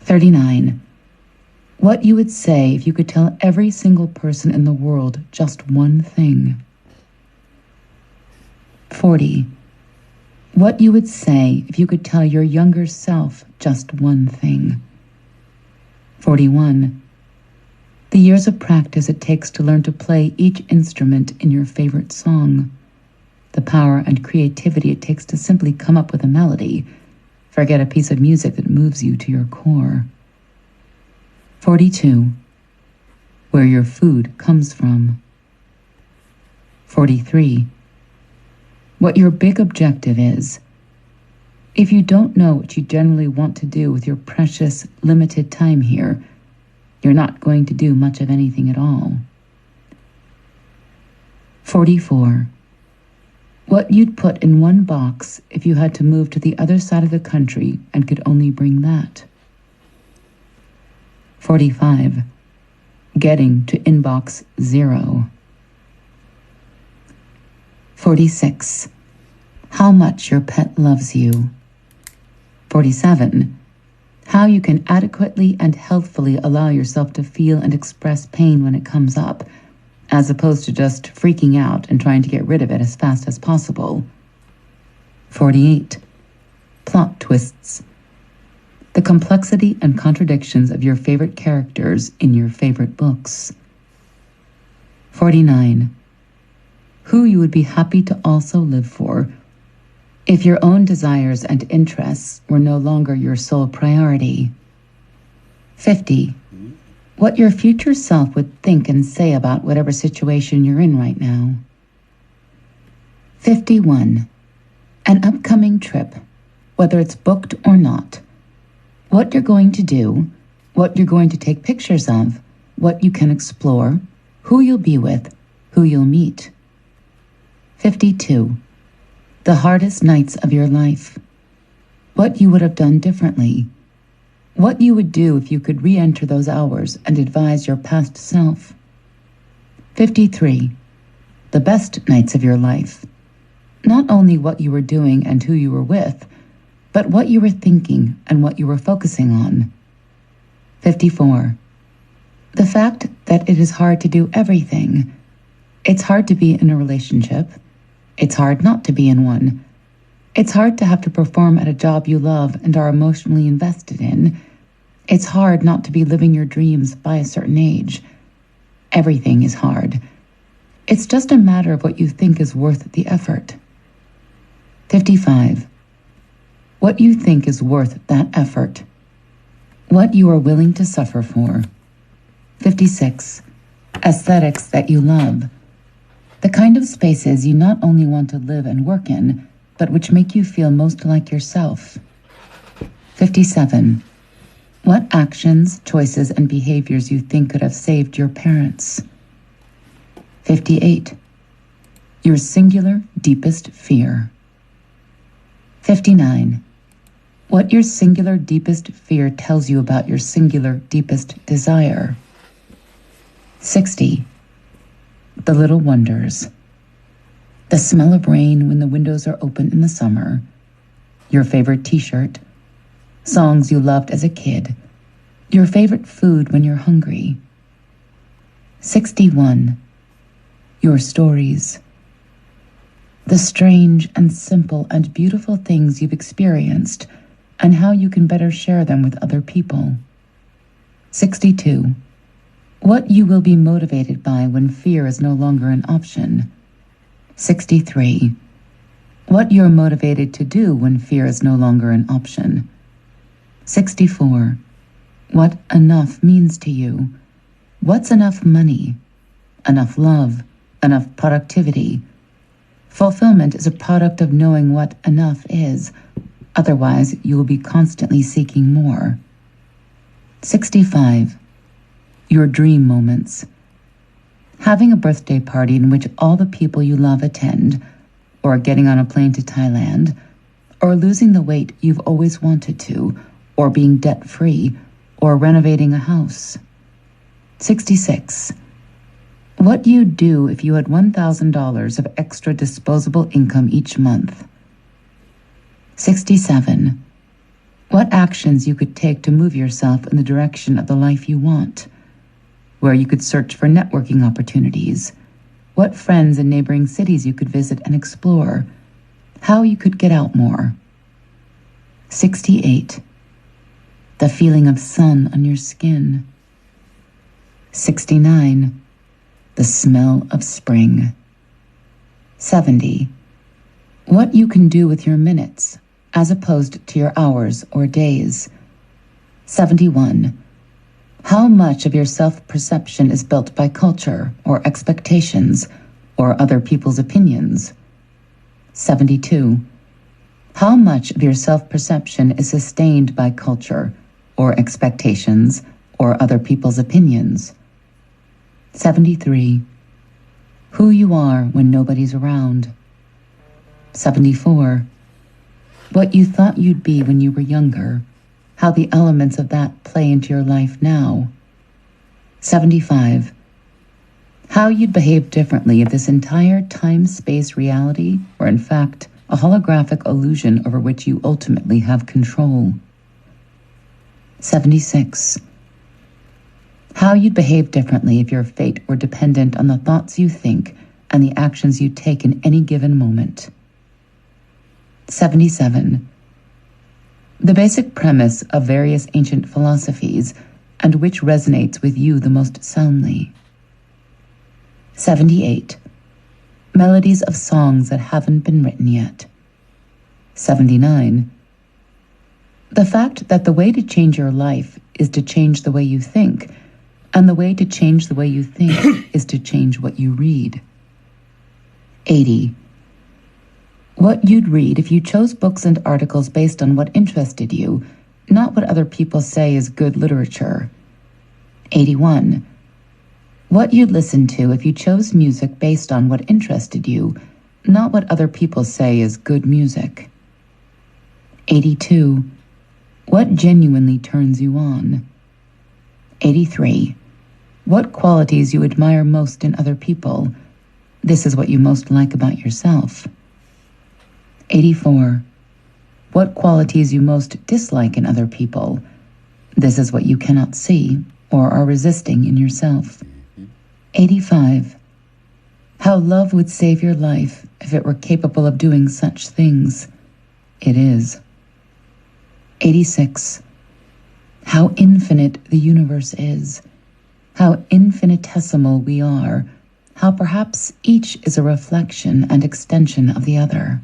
39. What you would say if you could tell every single person in the world just one thing. 40. What you would say if you could tell your younger self just one thing. 41. The years of practice it takes to learn to play each instrument in your favorite song. The power and creativity it takes to simply come up with a melody. Forget a piece of music that moves you to your core. 42. Where your food comes from. 43. What your big objective is. If you don't know what you generally want to do with your precious, limited time here, you're not going to do much of anything at all. 44. What you'd put in one box if you had to move to the other side of the country and could only bring that. 45. Getting to inbox 0. 46. How much your pet loves you. 47. How you can adequately and healthfully allow yourself to feel and express pain when it comes up, as opposed to just freaking out and trying to get rid of it as fast as possible. 48. Plot twists. The complexity and contradictions of your favorite characters in your favorite books. 49. Who you would be happy to also live for if your own desires and interests were no longer your sole priority. 50. What your future self would think and say about whatever situation you're in right now. 51. An upcoming trip, whether it's booked or not. What you're going to do, what you're going to take pictures of, what you can explore, who you'll be with, who you'll meet. 52. The hardest nights of your life. What you would have done differently. What you would do if you could re-enter those hours and advise your past self. 53. The best nights of your life. Not only what you were doing and who you were with, but what you were thinking and what you were focusing on. 54. The fact that it is hard to do everything. It's hard to be in a relationship. It's hard not to be in one. It's hard to have to perform at a job you love and are emotionally invested in. It's hard not to be living your dreams by a certain age. Everything is hard. It's just a matter of what you think is worth the effort. 55. What you think is worth that effort. What you are willing to suffer for. 56. Aesthetics that you love. The kind of spaces you not only want to live and work in, but which make you feel most like yourself. 57. What actions, choices, and behaviors you think could have saved your parents. 58. Your singular, deepest fear. 59. What your singular, deepest fear tells you about your singular, deepest desire. 60. The little wonders. The smell of rain when the windows are open in the summer. Your favorite t-shirt. Songs you loved as a kid. Your favorite food when you're hungry. 61. Your stories. The strange and simple and beautiful things you've experienced and how you can better share them with other people. 62. What you will be motivated by when fear is no longer an option. 63. What you're motivated to do when fear is no longer an option. 64. What enough means to you. What's enough money? Enough love? Enough productivity? Fulfillment is a product of knowing what enough is. Otherwise, you will be constantly seeking more. 65. Your dream moments. Having a birthday party in which all the people you love attend, or getting on a plane to Thailand, or losing the weight you've always wanted to, or being debt-free, or renovating a house. 66. What you'd do if you had $1,000 of extra disposable income each month. 67. What actions you could take to move yourself in the direction of the life you want, where you could search for networking opportunities, what friends in neighboring cities you could visit and explore, how you could get out more. 68. The feeling of sun on your skin. 69. The smell of spring. 70. What you can do with your minutes, as opposed to your hours or days. 71. How much of your self-perception is built by culture or expectations or other people's opinions? 72. How much of your self-perception is sustained by culture or expectations or other people's opinions? 73. Who you are when nobody's around. 74. What you thought you'd be when you were younger, how the elements of that play into your life now. 75. How you'd behave differently if this entire time-space reality were in fact a holographic illusion over which you ultimately have control. 76. How you'd behave differently if your fate were dependent on the thoughts you think and the actions you take in any given moment. 77. The basic premise of various ancient philosophies and which resonates with you the most soundly. 78. Melodies of songs that haven't been written yet. 79. The fact that the way to change your life is to change the way you think, and the way to change the way you think is to change what you read. 80. What you'd read if you chose books and articles based on what interested you, not what other people say is good literature. 81. What you'd listen to if you chose music based on what interested you, not what other people say is good music. 82. What genuinely turns you on. 83. What qualities you admire most in other people. This is what you most like about yourself. 84. What qualities you most dislike in other people. This is what you cannot see or are resisting in yourself. 85. How love would save your life if it were capable of doing such things. It is. 86. How infinite the universe is. How infinitesimal we are. How perhaps each is a reflection and extension of the other.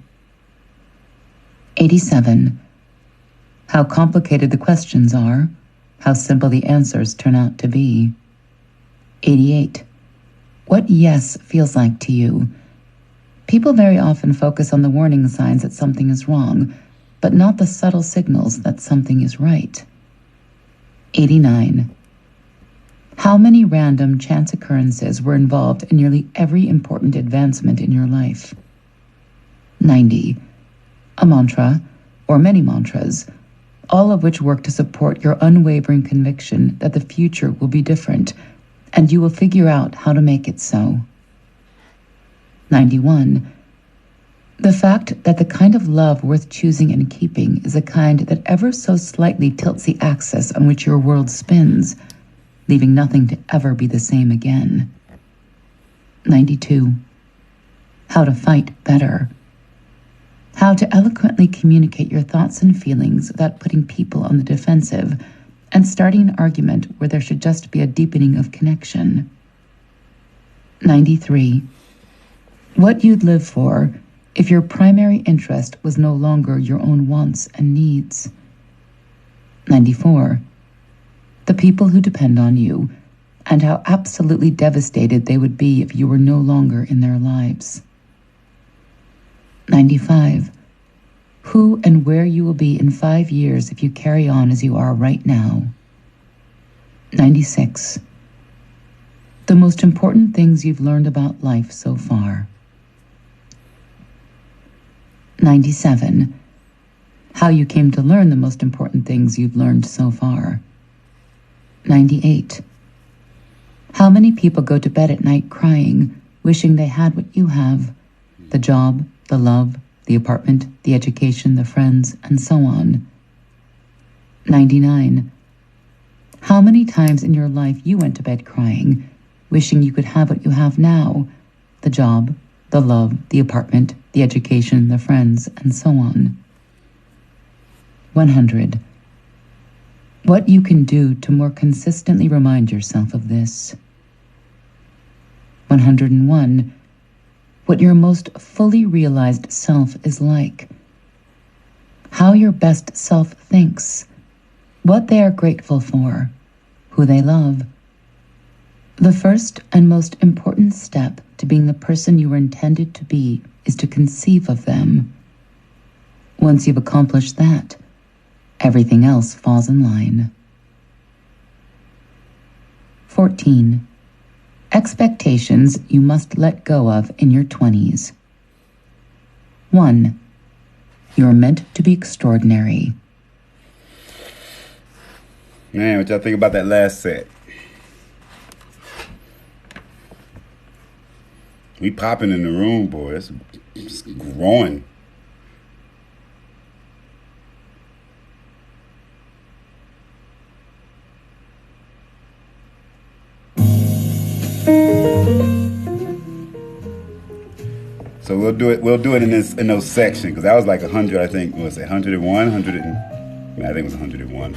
87. How complicated the questions are. how simple the answers turn out to be. 88. What yes feels like to you. People very often focus on the warning signs that something is wrong, but not the subtle signals that something is right. 89. How many random chance occurrences were involved in nearly every important advancement in your life? 90. A mantra, or many mantras, all of which work to support your unwavering conviction that the future will be different, and you will figure out how to make it so. 91. The fact that the kind of love worth choosing and keeping is a kind that ever so slightly tilts the axis on which your world spins, leaving nothing to ever be the same again. 92. How to fight better. How to eloquently communicate your thoughts and feelings without putting people on the defensive and starting an argument where there should just be a deepening of connection. 93. What you'd live for if your primary interest was no longer your own wants and needs. 94. The people who depend on you, and how absolutely devastated they would be if you were no longer in their lives. 95. Who and where you will be in 5 years if you carry on as you are right now. 96. The most important things you've learned about life so far. 97. How you came to learn the most important things you've learned so far. 98. How many people go to bed at night crying, wishing they had what you have? The job, the love, the apartment, the education, the friends, and so on. 99. How many times in your life you went to bed crying, wishing you could have what you have now? The job, the love, the apartment, the education, the friends, and so on. 100. What you can do to more consistently remind yourself of this. 101. What your most fully realized self is like. How your best self thinks. What they are grateful for. Who they love. The first and most important step to being the person you were intended to be is to conceive of them. Once you've accomplished that, everything else falls in line. 14. Expectations you must let go of in your 20s. 1. You're meant to be extraordinary. Man, what y'all think about that last set? We popping in the room, boy. It's growing. So we'll do it in those sections, because that was like 100, I think. What was it? 101, 100 and I think it was 101.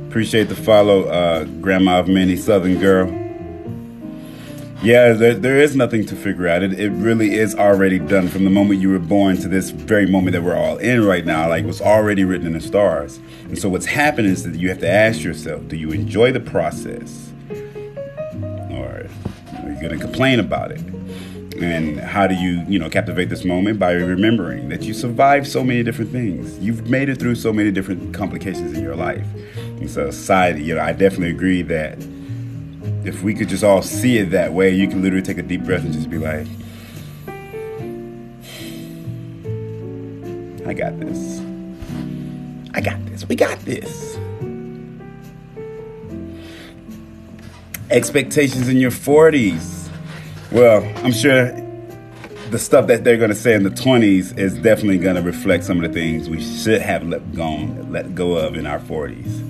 Appreciate the follow, Grandma of Many, Southern Girl. Yeah, there is nothing to figure out. It really is already done from the moment you were born to this very moment that we're all in right now. Like, it was already written in the stars. And so what's happened is that you have to ask yourself, do you enjoy the process? Or are you going to complain about it? And how do you captivate this moment? By remembering that you survived so many different things. You've made it through so many different complications in your life. And so society, I definitely agree that if we could just all see it that way, you can literally take a deep breath and just be like, I got this. I got this. We got this. Expectations in your 40s. Well, I'm sure the stuff that they're going to say in the 20s is definitely going to reflect some of the things we should have let go of in our 40s.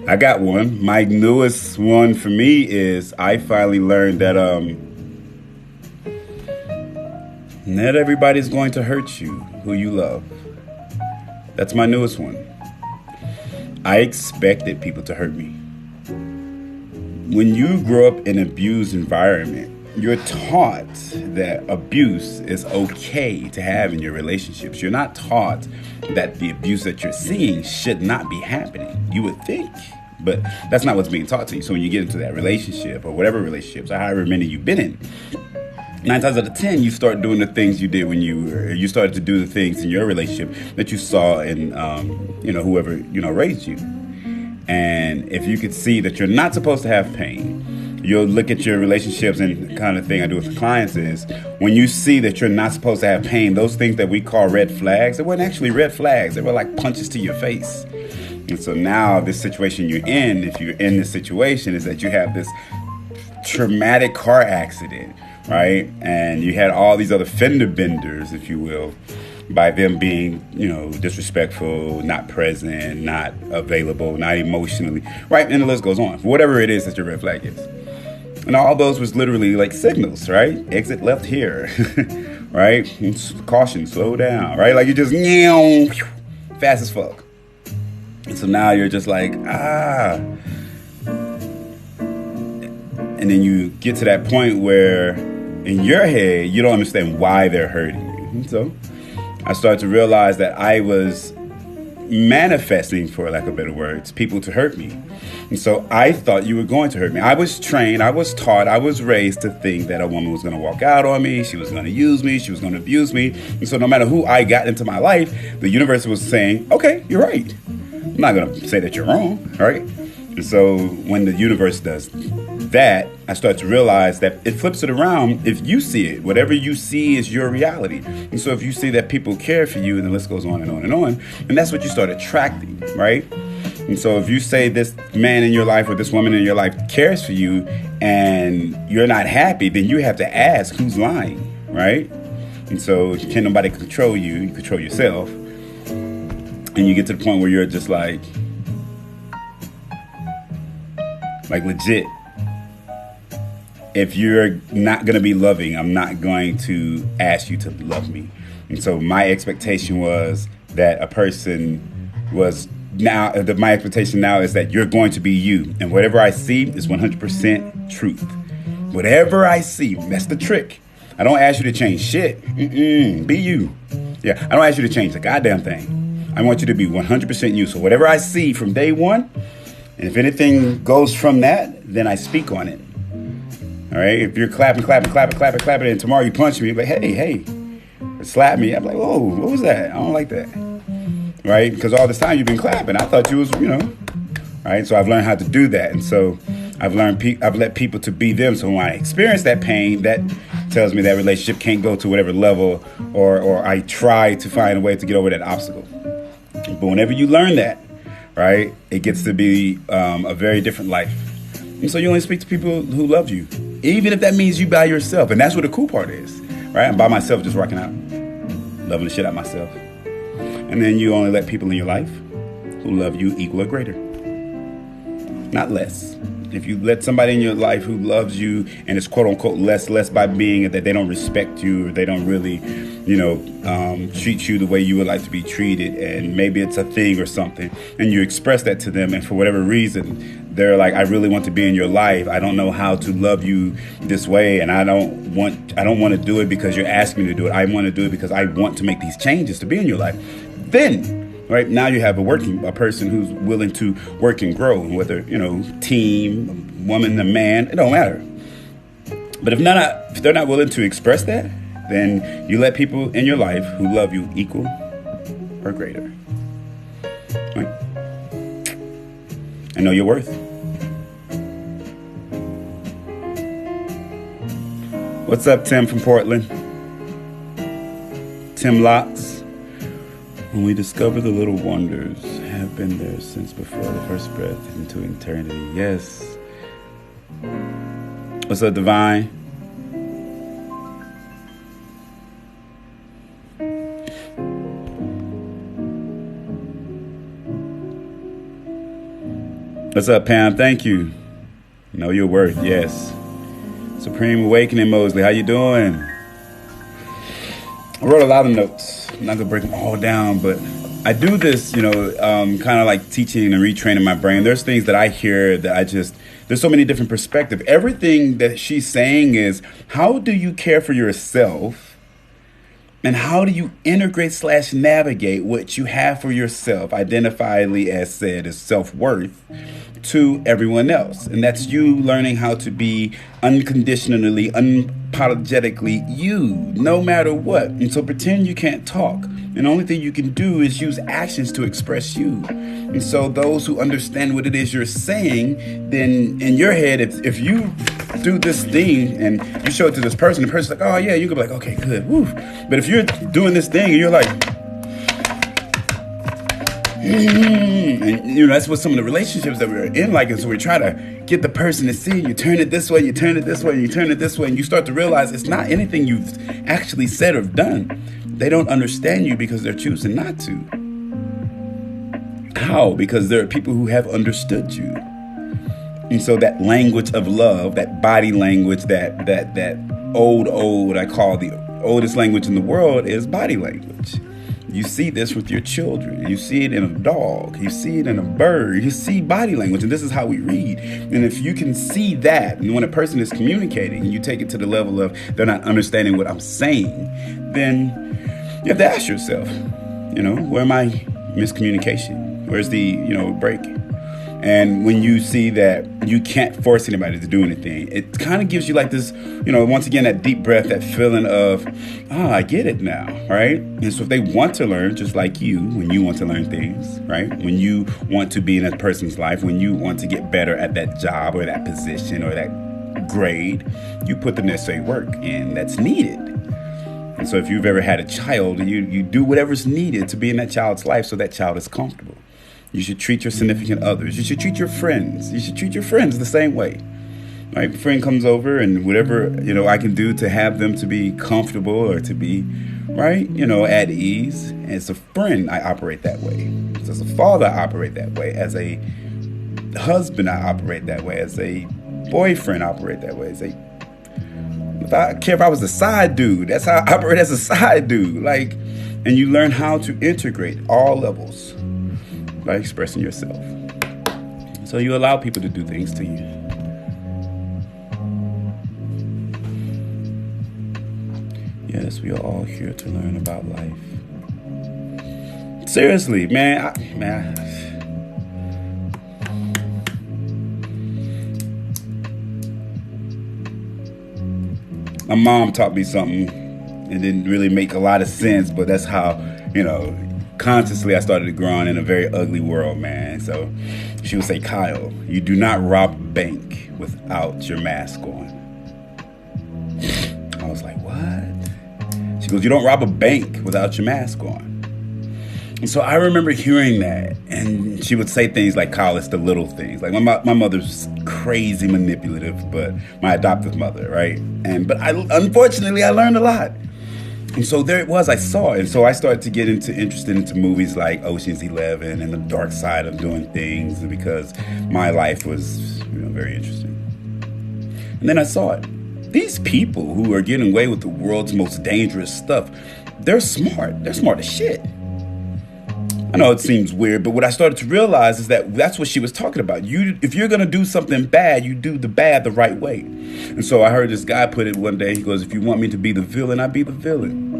I got one. My newest one for me is I finally learned that not everybody's going to hurt you who you love. That's my newest one. I expected people to hurt me. When you grow up in an abused environment, you're taught that abuse is okay to have in your relationships. You're not taught that the abuse that you're seeing should not be happening. You would think, but that's not what's being taught to you. So when you get into that relationship or whatever relationships or however many you've been in, 9 times out of 10, you start doing the things you did when you started to do the things in your relationship that you saw in, whoever, raised you. And if you could see that you're not supposed to have pain, you'll look at your relationships, and the kind of thing I do with clients is when you see that you're not supposed to have pain, those things that we call red flags, they weren't actually red flags. They were like punches to your face. And so now this situation you're in, if you're in this situation, is that you have this traumatic car accident, right? And you had all these other fender benders, if you will, by them being, disrespectful, not present, not available, not emotionally, right? And the list goes on. Whatever it is that your red flag is. And all those was literally like signals, right? Exit left here, right? Caution, slow down, right? Like you just, fast as fuck. And so now you're just like, and then you get to that point where in your head, you don't understand why they're hurting you. And so I started to realize that I was manifesting, for lack of better words, people to hurt me. And so I thought you were going to hurt me. I was trained, I was taught, I was raised to think that a woman was going to walk out on me, she was going to use me, she was going to abuse me. And so no matter who I got into my life, the universe was saying, okay, you're right. I'm not going to say that you're wrong, right? And so when the universe does that, I start to realize that it flips it around if you see it. Whatever you see is your reality. And so if you see that people care for you, and the list goes on and on and on, and that's what you start attracting, right? And so if you say this man in your life or this woman in your life cares for you and you're not happy, then you have to ask who's lying, right? And so can nobody control you? You control yourself. And you get to the point where you're just like legit. If you're not going to be loving, I'm not going to ask you to love me. And so my expectation was that a person was now, my expectation now is that you're going to be you. And whatever I see is 100% truth. Whatever I see, that's the trick. I don't ask you to change shit. Be you. Yeah, I don't ask you to change the goddamn thing. I want you to be 100% you. So whatever I see from day one, and if anything goes from that, then I speak on it. All right, if you're clapping, and tomorrow you punch me, like, hey, or slap me, I'm like, whoa, what was that? I don't like that, right? Because all this time you've been clapping, I thought you was, right? So I've learned how to do that, and so I've let people to be them. So when I experience that pain, that tells me that relationship can't go to whatever level, or I try to find a way to get over that obstacle. But whenever you learn that, right, it gets to be a very different life. And so you only speak to people who love you, even if that means you by yourself. And that's what the cool part is, right? I'm by myself, just rocking out, loving the shit out of myself. And then you only let people in your life who love you equal or greater, not less. If you let somebody in your life who loves you and is quote unquote less by being that they don't respect you or they don't really, treat you the way you would like to be treated, and maybe it's a thing or something, and you express that to them, and for whatever reason they're like, I really want to be in your life. I don't know how to love you this way, and I don't want to do it because you're asking me to do it. I want to do it because I want to make these changes to be in your life. Then, right now you have a person who's willing to work and grow, whether, team, a woman, a man, it don't matter. But if they're not willing to express that, then you let people in your life who love you equal or greater. Right? And know your worth. What's up, Tim from Portland? Tim Locks. When we discover the little wonders have been there since before the first breath into eternity. Yes. What's up, Divine? What's up, Pam? Thank you. Know your worth. Yes. Supreme Awakening Mosley. How you doing? I wrote a lot of notes. I'm not going to break them all down, but I do this, kind of like teaching and retraining my brain. There's things that I hear that I just There's so many different perspectives. Everything that she's saying is, how do you care for yourself? And how do you integrate / navigate what you have for yourself, identifiably as said as self-worth, to everyone else? And that's you learning how to be unconditionally, unapologetically you, no matter what. And so pretend you can't talk. And the only thing you can do is use actions to express you. And so those who understand what it is you're saying, then in your head, if you do this thing and you show it to this person, the person's like, oh yeah, you could be like, okay, good, woo. But if you're doing this thing and you're like, and you know, that's what some of the relationships that we're in like, and so we try to get the person to see, you turn it this way, you turn it this way, you turn it this way, and you start to realize it's not anything you've actually said or done. They don't understand you because they're choosing not to. How? Because there are people who have understood you. And so that language of love, that body language, that old, I call the oldest language in the world, is body language. You see this with your children. You see it in a dog. You see it in a bird. You see body language. And this is how we read. And if you can see that, and when a person is communicating, and you take it to the level of they're not understanding what I'm saying, then you have to ask yourself, you know, where am I miscommunication? Where's the, break? And when you see that you can't force anybody to do anything, it kind of gives you like this, once again, that deep breath, that feeling of, I get it now, right? And so if they want to learn, just like you, when you want to learn things, right? When you want to be in a person's life, when you want to get better at that job or that position or that grade, you put the necessary work in that's needed. And so if you've ever had a child, you do whatever's needed to be in that child's life so that child is comfortable. You should treat your significant others. You should treat your friends. You should treat your friends the same way. Right? A friend comes over and whatever, I can do to have them to be comfortable or to be, right, at ease. As a friend, I operate that way. As a father, I operate that way. As a husband, I operate that way. As a boyfriend, I operate that way. If I care if I was a side dude, that's how I operate as a side dude. And you learn how to integrate all levels by expressing yourself. So you allow people to do things to you. Yes, we are all here to learn about life. Seriously, man. My mom taught me something. It didn't really make a lot of sense, but that's how, consciously I started growing in a very ugly world, man. So she would say, Kyle, you do not rob a bank without your mask on. I was like, what? She goes, you don't rob a bank without your mask on. And so I remember hearing that, and she would say things like, Kyle, it's the little things. Like my mother's crazy manipulative, but my adoptive mother, right? But unfortunately, I learned a lot. And so there it was, I saw it. And so I started to get interested into movies like Ocean's 11 and the dark side of doing things because my life was very interesting. And then I saw it. These people who are getting away with the world's most dangerous stuff, they're smart. They're smart as shit. I know it seems weird, but what I started to realize is that that's what she was talking about. If you're going to do something bad, you do the bad the right way. And so I heard this guy put it one day. He goes, if you want me to be the villain, I'll be the villain.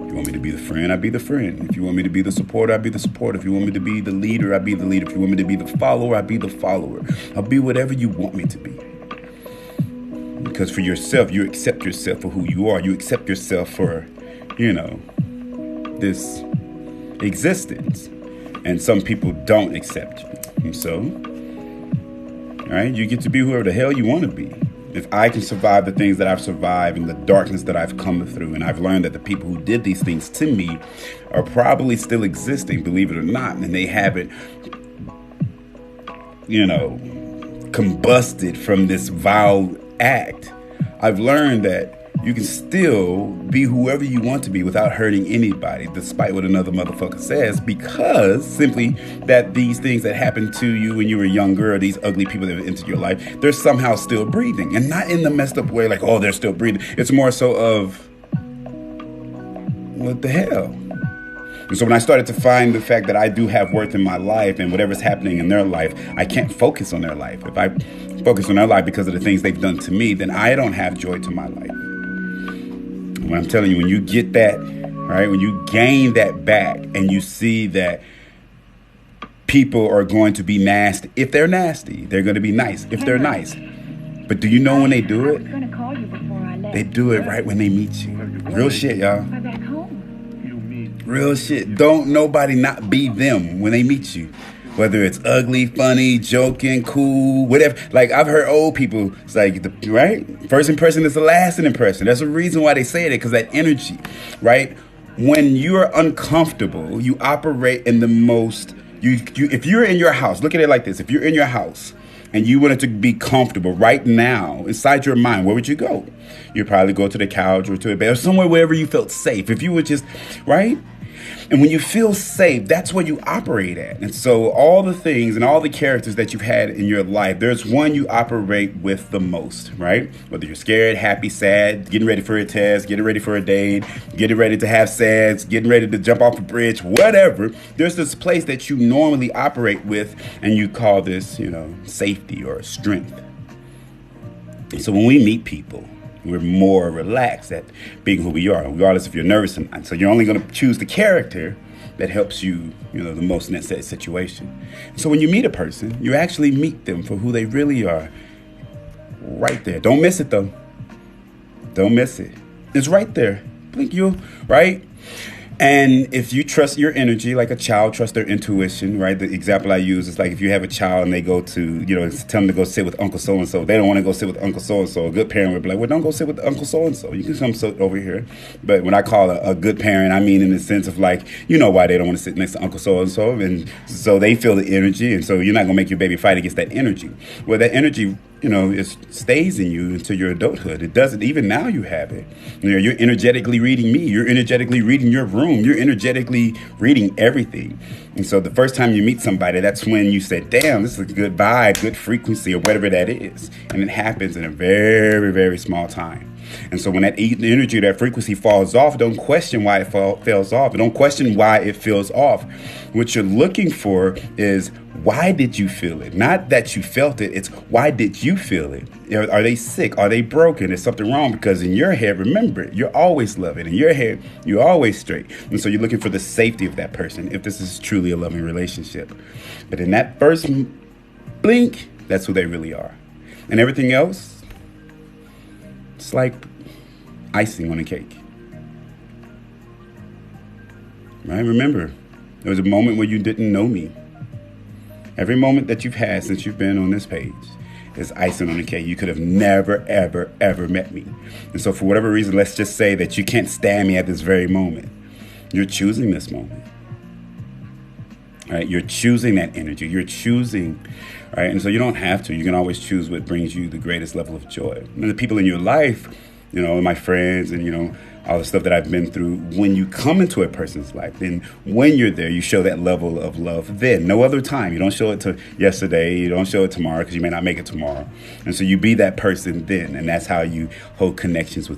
If you want me to be the friend, I'll be the friend. If you want me to be the supporter, I'll be the supporter. If you want me to be the leader, I'll be the leader. If you want me to be the follower, I'll be the follower. I'll be whatever you want me to be. Because for yourself, you accept yourself for who you are. You accept yourself for, this existence. And some people don't accept you. And so, all right, you get to be whoever the hell you want to be. If I can survive the things that I've survived and the darkness that I've come through, and I've learned that the people who did these things to me are probably still existing, believe it or not, and they haven't, combusted from this vile act. I've learned that you can still be whoever you want to be without hurting anybody, despite what another motherfucker says, because simply that these things that happened to you when you were younger, or these ugly people that have entered your life, they're somehow still breathing. And not in the messed up way like, oh, they're still breathing. It's more so of, what the hell? And so when I started to find the fact that I do have worth in my life and whatever's happening in their life, I can't focus on their life. If I focus on their life because of the things they've done to me, then I don't have joy to my life. And I'm telling you, when you get that, right, when you gain that back and you see that people are going to be nasty. If they're nasty, they're going to be nice. If they're nice. But do you know when they do it? They do it right when they meet you. Real shit, y'all. Real shit. Don't nobody not be them when they meet you. Whether it's ugly, funny, joking, cool, whatever. Like, I've heard old people say, right? First impression is the last impression. That's the reason why they say it, because that energy, right? When you're uncomfortable, you operate in the most... if you're in your house, look at it like this. If you're in your house and you wanted to be comfortable right now inside your mind, where would you go? You'd probably go to the couch or to a bed or somewhere wherever you felt safe. If you would just, right? And when you feel safe, that's where you operate at. And so all the things and all the characters that you've had in your life, there's one you operate with the most, right? Whether you're scared, happy, sad, getting ready for a test, getting ready for a date, getting ready to have sex, getting ready to jump off a bridge, whatever. There's this place that you normally operate with, and you call this, safety or strength. And so when we meet people, we're more relaxed at being who we are, regardless if you're nervous or not. So you're only going to choose the character that helps you, the most in that situation. So when you meet a person, you actually meet them for who they really are. Right there. Don't miss it, though. Don't miss it. It's right there. Blink you, right? And if you trust your energy, like a child trusts their intuition, right? The example I use is like if you have a child and they go to, tell them to go sit with Uncle So-and-so. They don't want to go sit with Uncle So-and-so. A good parent would be like, well, don't go sit with Uncle So-and-so. You can come sit over here. But when I call a good parent, I mean in the sense of like, why they don't want to sit next to Uncle So-and-so. And so they feel the energy. And so you're not going to make your baby fight against that energy. Well, that energy, it stays in you until your adulthood. It doesn't. Even now you have it. You're energetically reading me. You're energetically reading your room. You're energetically reading everything. And so the first time you meet somebody, that's when you say, damn, this is a good vibe, good frequency, or whatever that is. And it happens in a very, very small time. And so when that energy, that frequency falls off, don't question why it falls off. Don't question why it feels off. What you're looking for is, why did you feel it? Not that you felt it. It's why did you feel it? Are they sick? Are they broken? Is something wrong? Because in your head, remember, you're always loving. In your head, you're always straight. And so you're looking for the safety of that person if this is truly a loving relationship. But in that first blink, that's who they really are. And everything else, it's like icing on a cake. Right? Remember, there was a moment where you didn't know me. Every moment that you've had since you've been on this page is icing on the cake. You could have never, ever, ever met me. And so for whatever reason, let's just say that you can't stand me at this very moment. You're choosing this moment. Right? You're choosing that energy. You're choosing, right? And so you don't have to. You can always choose what brings you the greatest level of joy. And the people in your life, my friends and, all the stuff that I've been through, when you come into a person's life, then when you're there, you show that level of love then. No other time. You don't show it to yesterday. You don't show it tomorrow because you may not make it tomorrow. And so you be that person then. And that's how you hold connections with